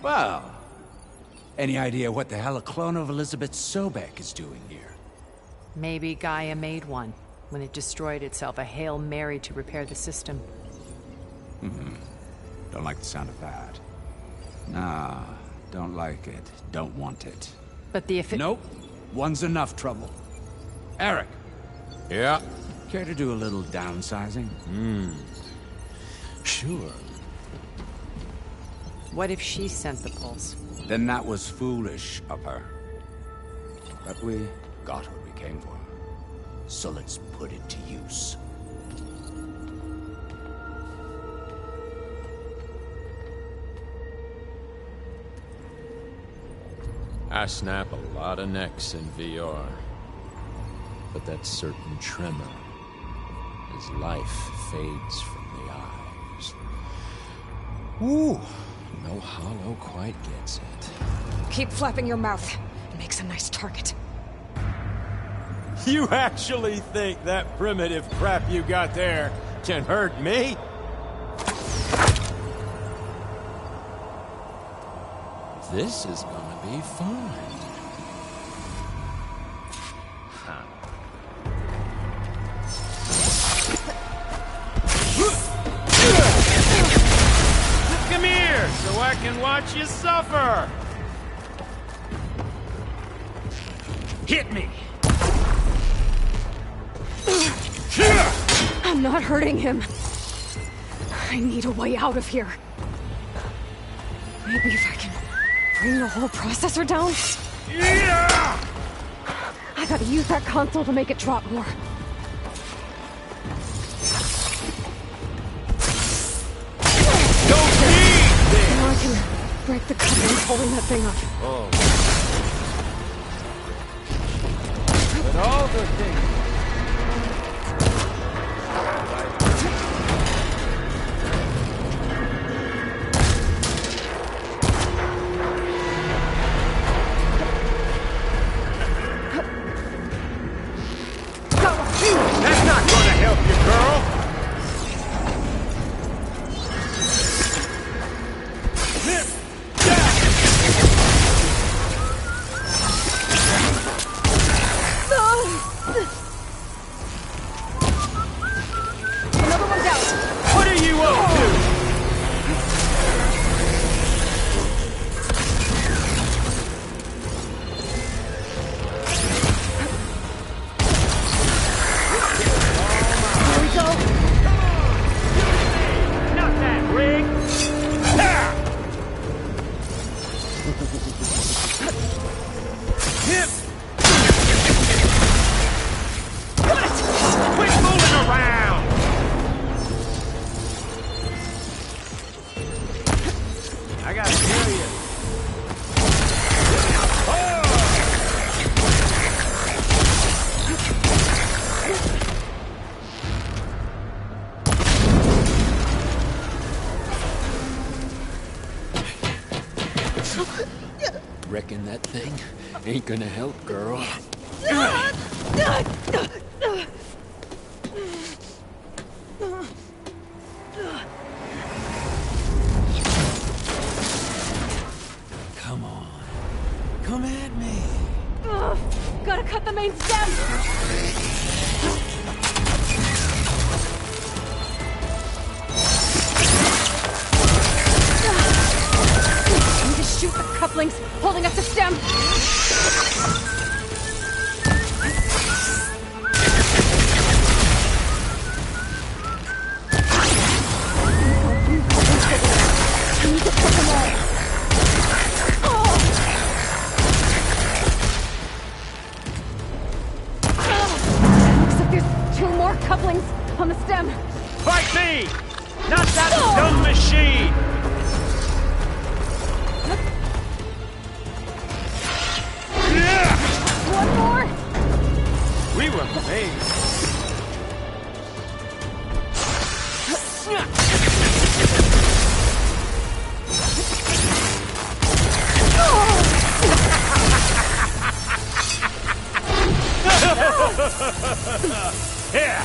Well, any idea what the hell a clone of Elizabeth Sobek is doing here? Maybe Gaia made one when it destroyed itself, a Hail Mary to repair the system. Don't like the sound of that. Nah, don't like it. Don't want it. But the Nope. One's enough trouble. Eric. Yeah? Care to do a little downsizing? Sure. What if she sent the pulse? Then that was foolish of her. But we got what we came for. So let's put it to use. I snap a lot of necks in VR. But that certain tremor as life fades from the eyes. Ooh, no hollow quite gets it. Keep flapping your mouth. It makes a nice target. You actually think that primitive crap you got there can hurt me? This is gonna be fun. Come here, so I can watch you suffer! Hit me! I'm not hurting him. I need a way out of here. Maybe if I can bring the whole processor down? Yeah! I gotta use that console to make it drop more. Now I can break the couplings holding that thing up. Oh. But all the things... That's not gonna help you, girl! Another one's out. What are you up to? Here we go. thing ain't gonna help, girl. Come on. Come at me. Gotta cut the main stem! Need to shoot the couplings holding up the stem! I need to put them all! Couplings on the stem. Fight me! Not that dumb machine! One more! We were made. Here!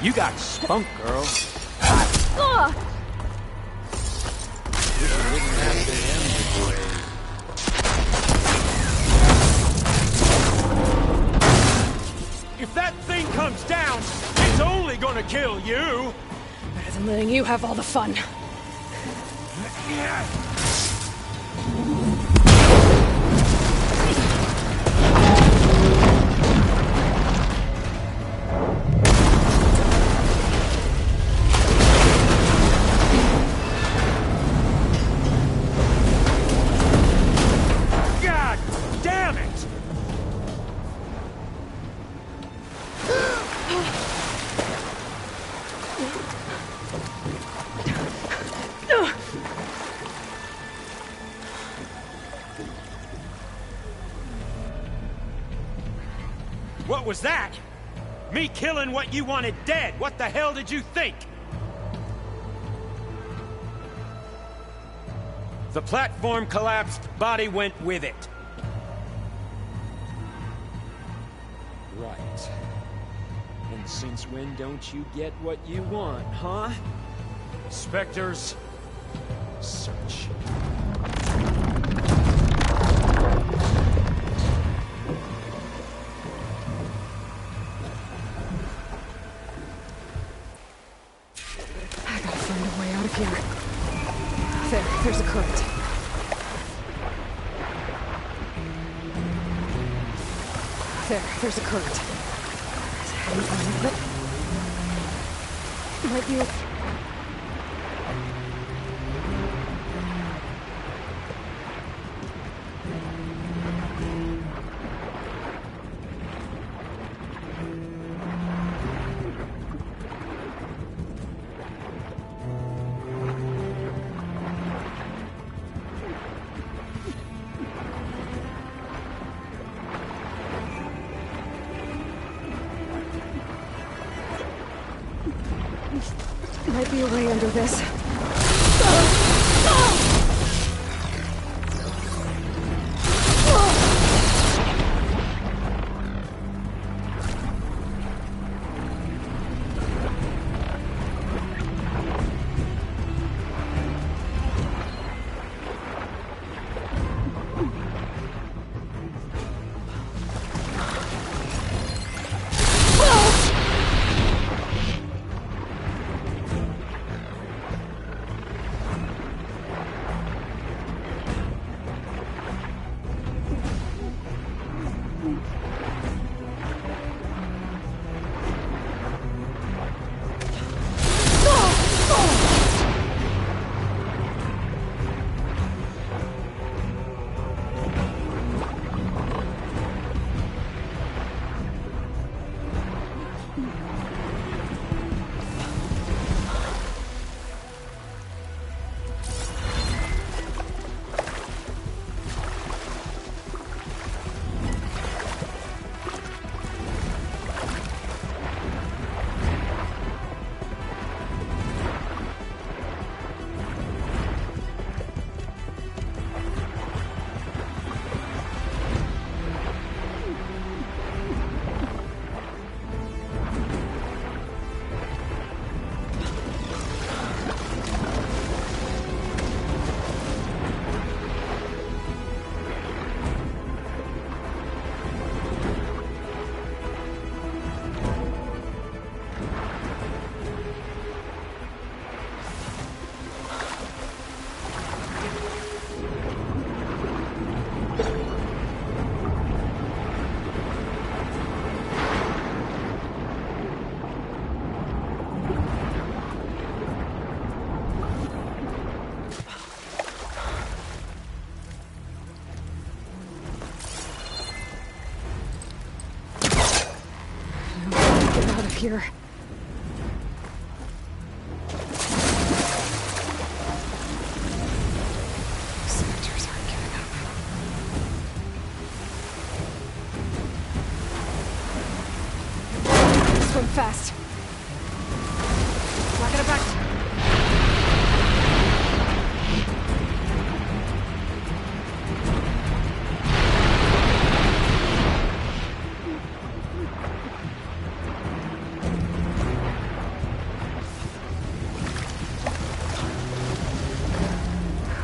You got spunk, girl. If that thing comes down, it's only gonna kill you! Better than letting you have all the fun. God damn it! What was that? Me killing what you wanted dead. What the hell did you think? The platform collapsed, body went with it. Right. And since when don't you get what you want, huh? Spectres, search. I gotta find a way out of here. There's a current. There's a current. Might be a way under this. here. Spectres aren't giving up. Swim fast. Not gonna back.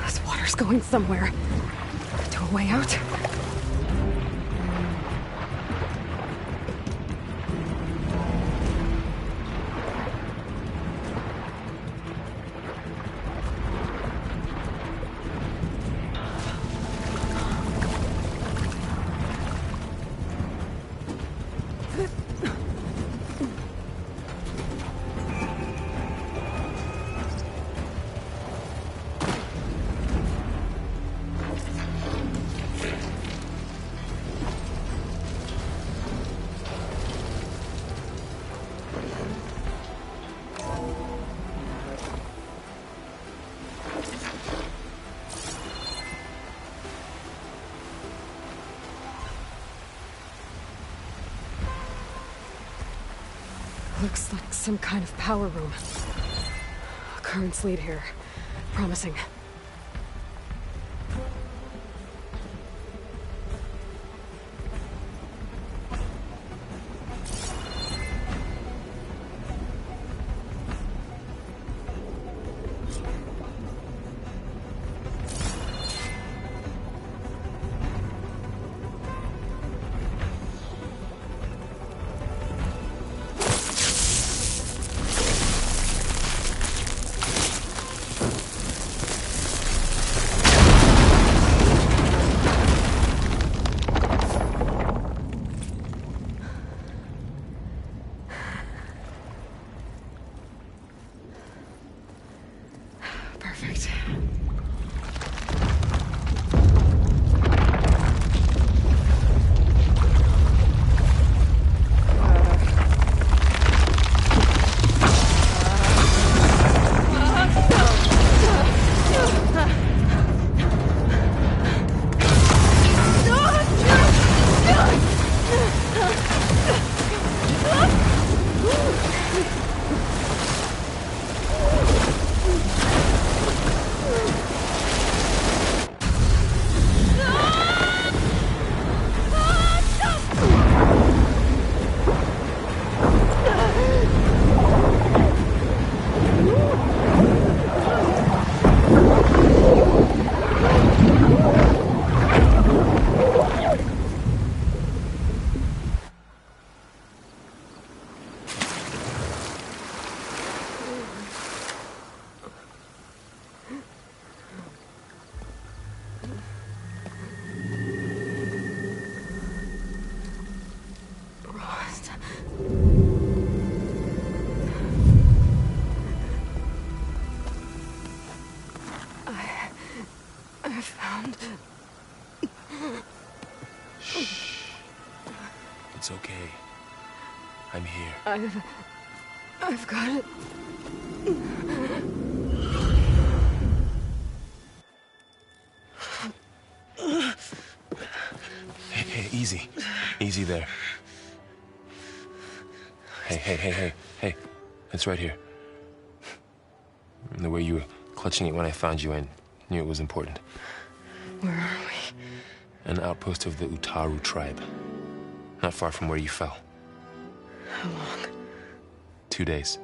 This water's going somewhere. To a way out? Looks like some kind of power room. Currents lead here. Promising. Perfect. I found... Shh. It's okay. I'm here. I've got it. Hey, easy. Easy there. Hey. It's right here. The way you were clutching it when I found you, I knew it was important. Where are we? An outpost of the Utaru tribe. Not far from where you fell. How long? 2 days.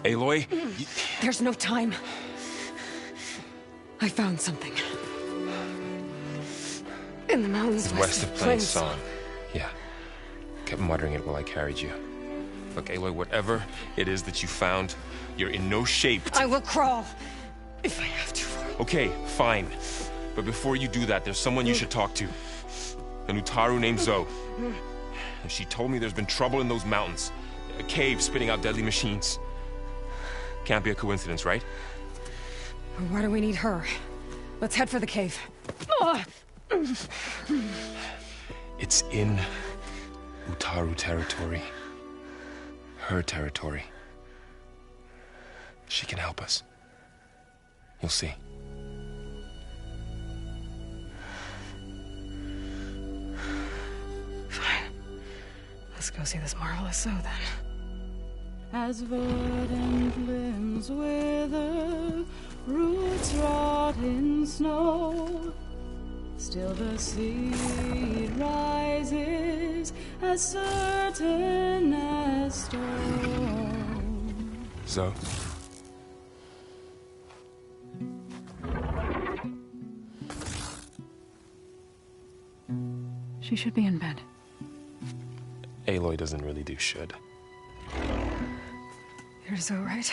Aloy? There's no time. I found something. In the mountains west of Plain Song. Yeah. Kept muttering it while I carried you. Look, Aloy, whatever it is that you found, you're in no shape to... I will crawl, if I have to. Okay, fine. But before you do that, there's someone you should talk to. An Utaru named Zoe. And she told me there's been trouble in those mountains. A cave spitting out deadly machines. Can't be a coincidence, right? Why do we need her? Let's head for the cave. It's in Utaru territory. Her territory. She can help us. You'll see. Fine. Let's go see this marvelous sow then. As verdant limbs wither, roots rot in snow, still the seed rises as certain as stone. So? She should be in bed. Aloy doesn't really do should. You're so right.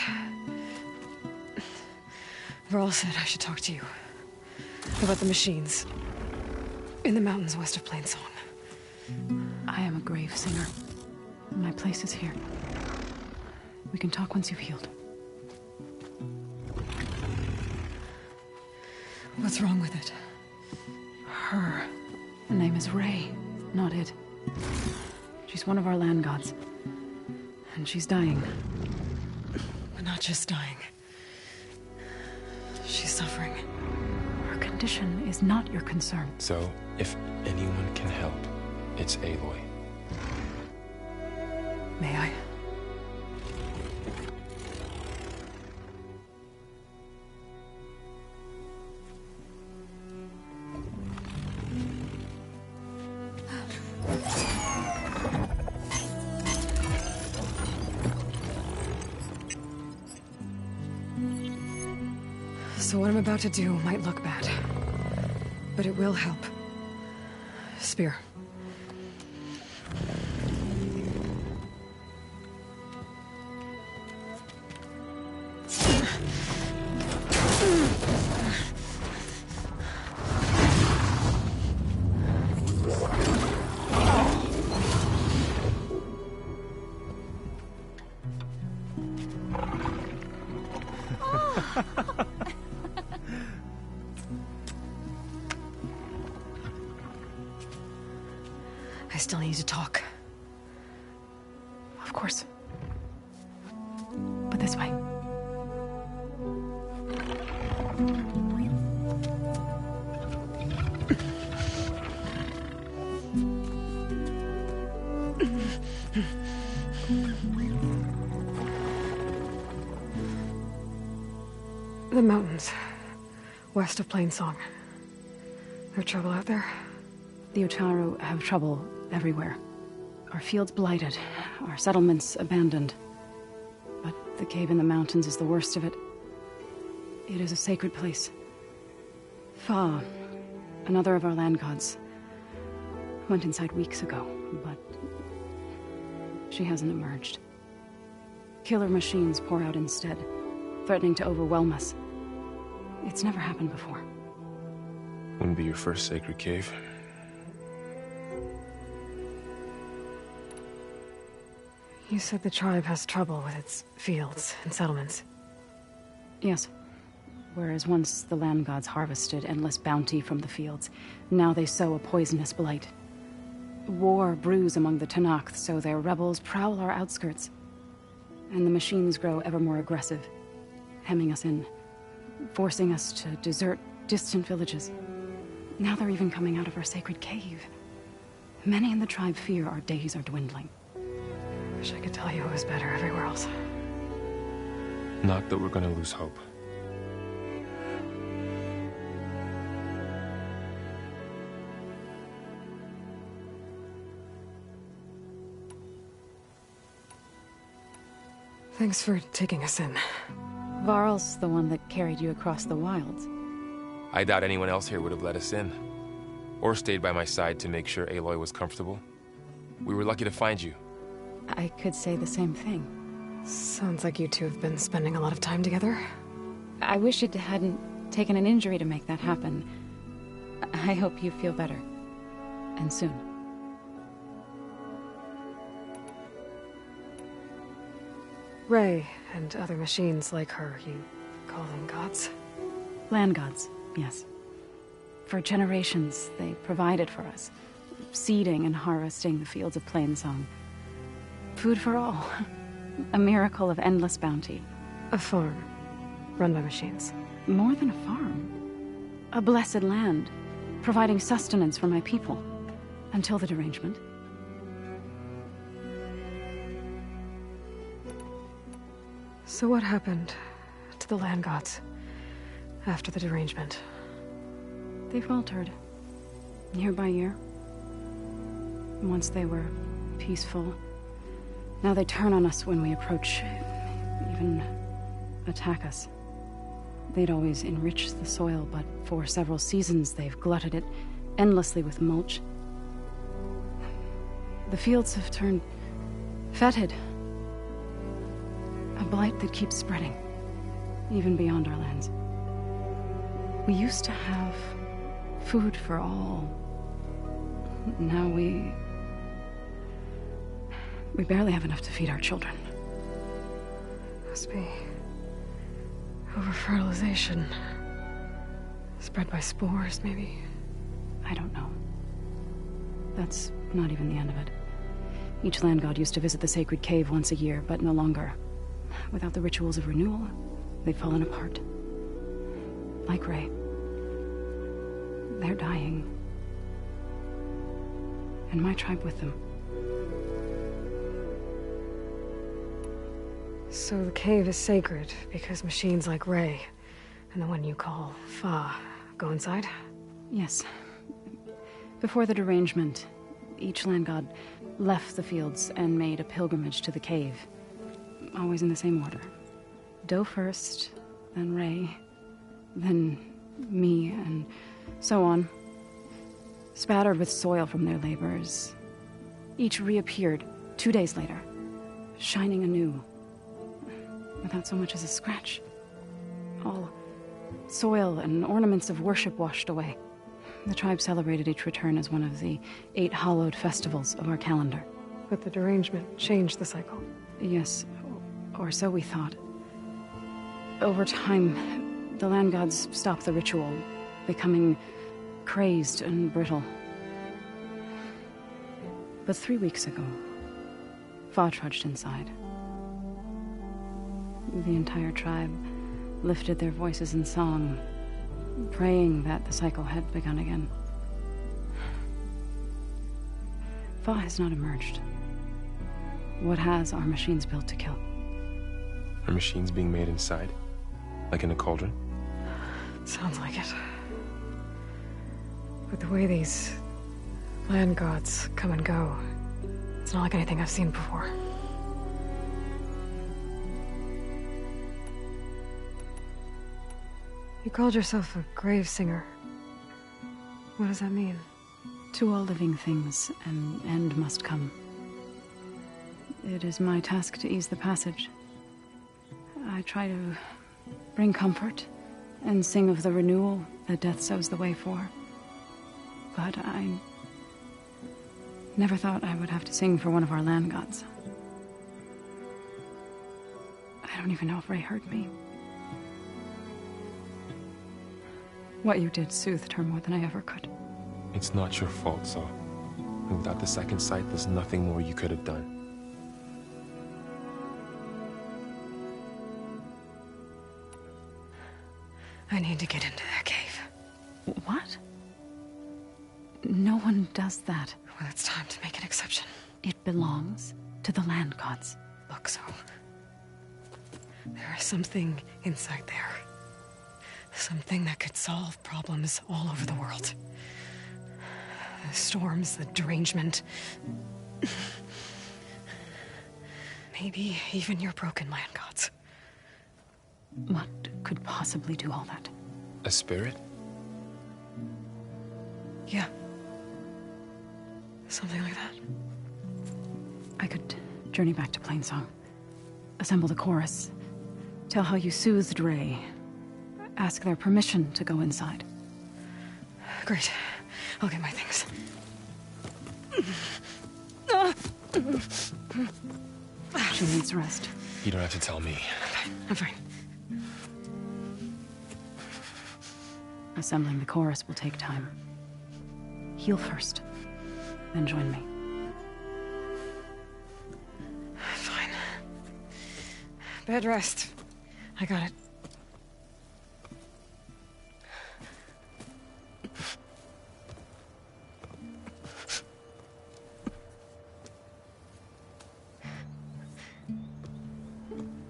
Varl said I should talk to you about the machines in the mountains west of Plainsong. I am a grave singer. My place is here. We can talk once you've healed. What's wrong with it? Her. The name is Ray, not it. She's one of our land gods. And she's dying. But not just dying. She's suffering. Her condition is not your concern. So, if anyone can help, it's Aloy. May I? So what I'm about to do might look bad, but it will help. Spear. I still need to talk. Of course. But this way. The mountains, west of Plainsong. There trouble out there? The Utaru have trouble everywhere. Our fields blighted, our settlements abandoned. But the cave in the mountains is the worst of it. It is a sacred place. Fa, another of our land gods, went inside weeks ago, but she hasn't emerged. Killer machines pour out instead, threatening to overwhelm us. It's never happened before. Wouldn't be your first sacred cave. You said the tribe has trouble with its fields and settlements. Yes. Whereas once the land gods harvested endless bounty from the fields, now they sow a poisonous blight. War brews among the Tanakh, so their rebels prowl our outskirts. And the machines grow ever more aggressive, hemming us in, forcing us to desert distant villages. Now they're even coming out of our sacred cave. Many in the tribe fear our days are dwindling. Wish I could tell you it was better everywhere else. Not that we're gonna lose hope. Thanks for taking us in. Varl's the one that carried you across the wilds. I doubt anyone else here would have let us in. Or stayed by my side to make sure Aloy was comfortable. We were lucky to find you. I could say the same thing. Sounds like you two have been spending a lot of time together. I wish it hadn't taken an injury to make that happen. I hope you feel better. And soon. Ray and other machines like her, you call them gods? Land gods, yes. For generations, they provided for us, seeding and harvesting the fields of Plainsong. Food for all. A miracle of endless bounty. A farm, run by machines. More than a farm. A blessed land, providing sustenance for my people. Until the derangement. So what happened to the land gods after the derangement? They faltered, year by year. Once they were peaceful. Now they turn on us when we approach, even attack us. They'd always enriched the soil, but for several seasons they've glutted it endlessly with mulch. The fields have turned fetid. A blight that keeps spreading, even beyond our lands. We used to have food for all. Now we barely have enough to feed our children. Must be over-fertilization. Spread by spores, maybe? I don't know. That's not even the end of it. Each land god used to visit the sacred cave once a year, but no longer. Without the rituals of renewal, they've fallen apart. Like Ray. They're dying. And my tribe with them. So the cave is sacred because machines like Ray and the one you call Fa go inside? Yes. Before the derangement, each land god left the fields and made a pilgrimage to the cave. Always in the same order. Doe first, then Ray, then me, and so on. Spattered with soil from their labors. Each reappeared 2 days later, shining anew. Without so much as a scratch. All soil and ornaments of worship washed away. The tribe celebrated each return as one of the 8 hallowed festivals of our calendar. But the derangement changed the cycle. Yes, or so we thought. Over time, the land gods stopped the ritual, becoming crazed and brittle. But 3 weeks ago, Fa trudged inside. The entire tribe lifted their voices in song, praying that the cycle had begun again. Fa has not emerged. What has are machines built to kill? Are machines being made inside? Like in a cauldron? Sounds like it. But the way these land gods come and go, it's not like anything I've seen before. You called yourself a grave singer. What does that mean? To all living things, an end must come. It is my task to ease the passage. I try to bring comfort and sing of the renewal that death sows the way for. But I never thought I would have to sing for one of our land gods. I don't even know if Ray heard me. What you did soothed her more than I ever could. It's not your fault, Saul. And without the second sight, there's nothing more you could have done. I need to get into that cave. What? No one does that. Well, it's time to make an exception. It belongs to the land gods. Look, so there is something inside there. Something that could solve problems all over the world. The storms, the derangement. Maybe even your broken land gods. What could possibly do all that? A spirit? Yeah. Something like that. I could journey back to Plainsong. Assemble the chorus. Tell how you soothed Ray. Ask their permission to go inside. Great. I'll get my things. She needs rest. You don't have to tell me. I'm fine. Assembling the chorus will take time. Heal first, then join me. Fine. Bed rest. I got it.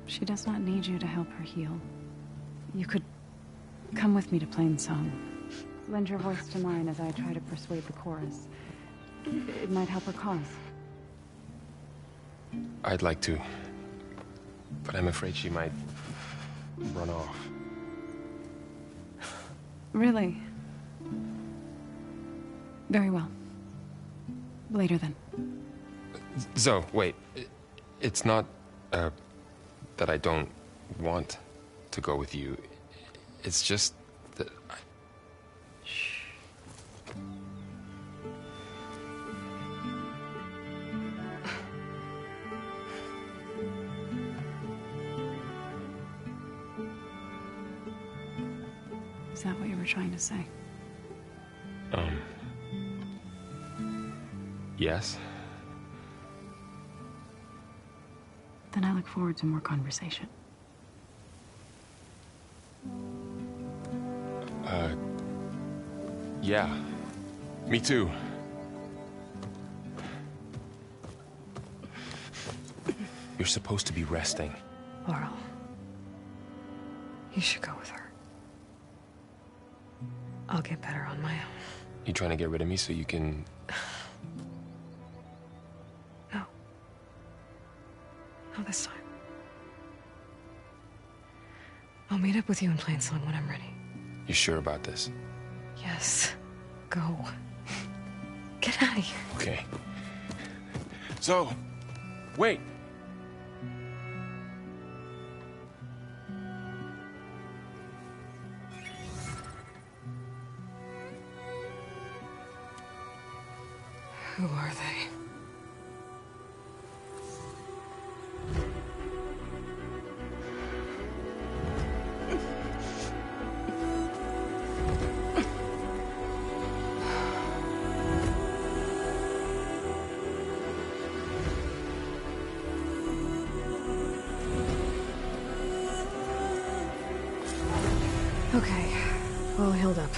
She does not need you to help her heal. You could come with me to Plainsong. Lend your voice to mine as I try to persuade the chorus. It might help her cause. I'd like to, but I'm afraid she might run off. Really? Very well. Later then. Zoe, wait. It's not, that I don't want to go with you. It's just that Shh. Is that what you were trying to say? Yes? Then I look forward to more conversation. Yeah. Me too. You're supposed to be resting. Laurel, you should go with her. I'll get better on my own. You trying to get rid of me so you can... No. Not this time. I'll meet up with you in Plainsong when I'm ready. You sure about this? Yes. Go. Get out of here. Okay. So, wait. Who are they? Okay, all healed up.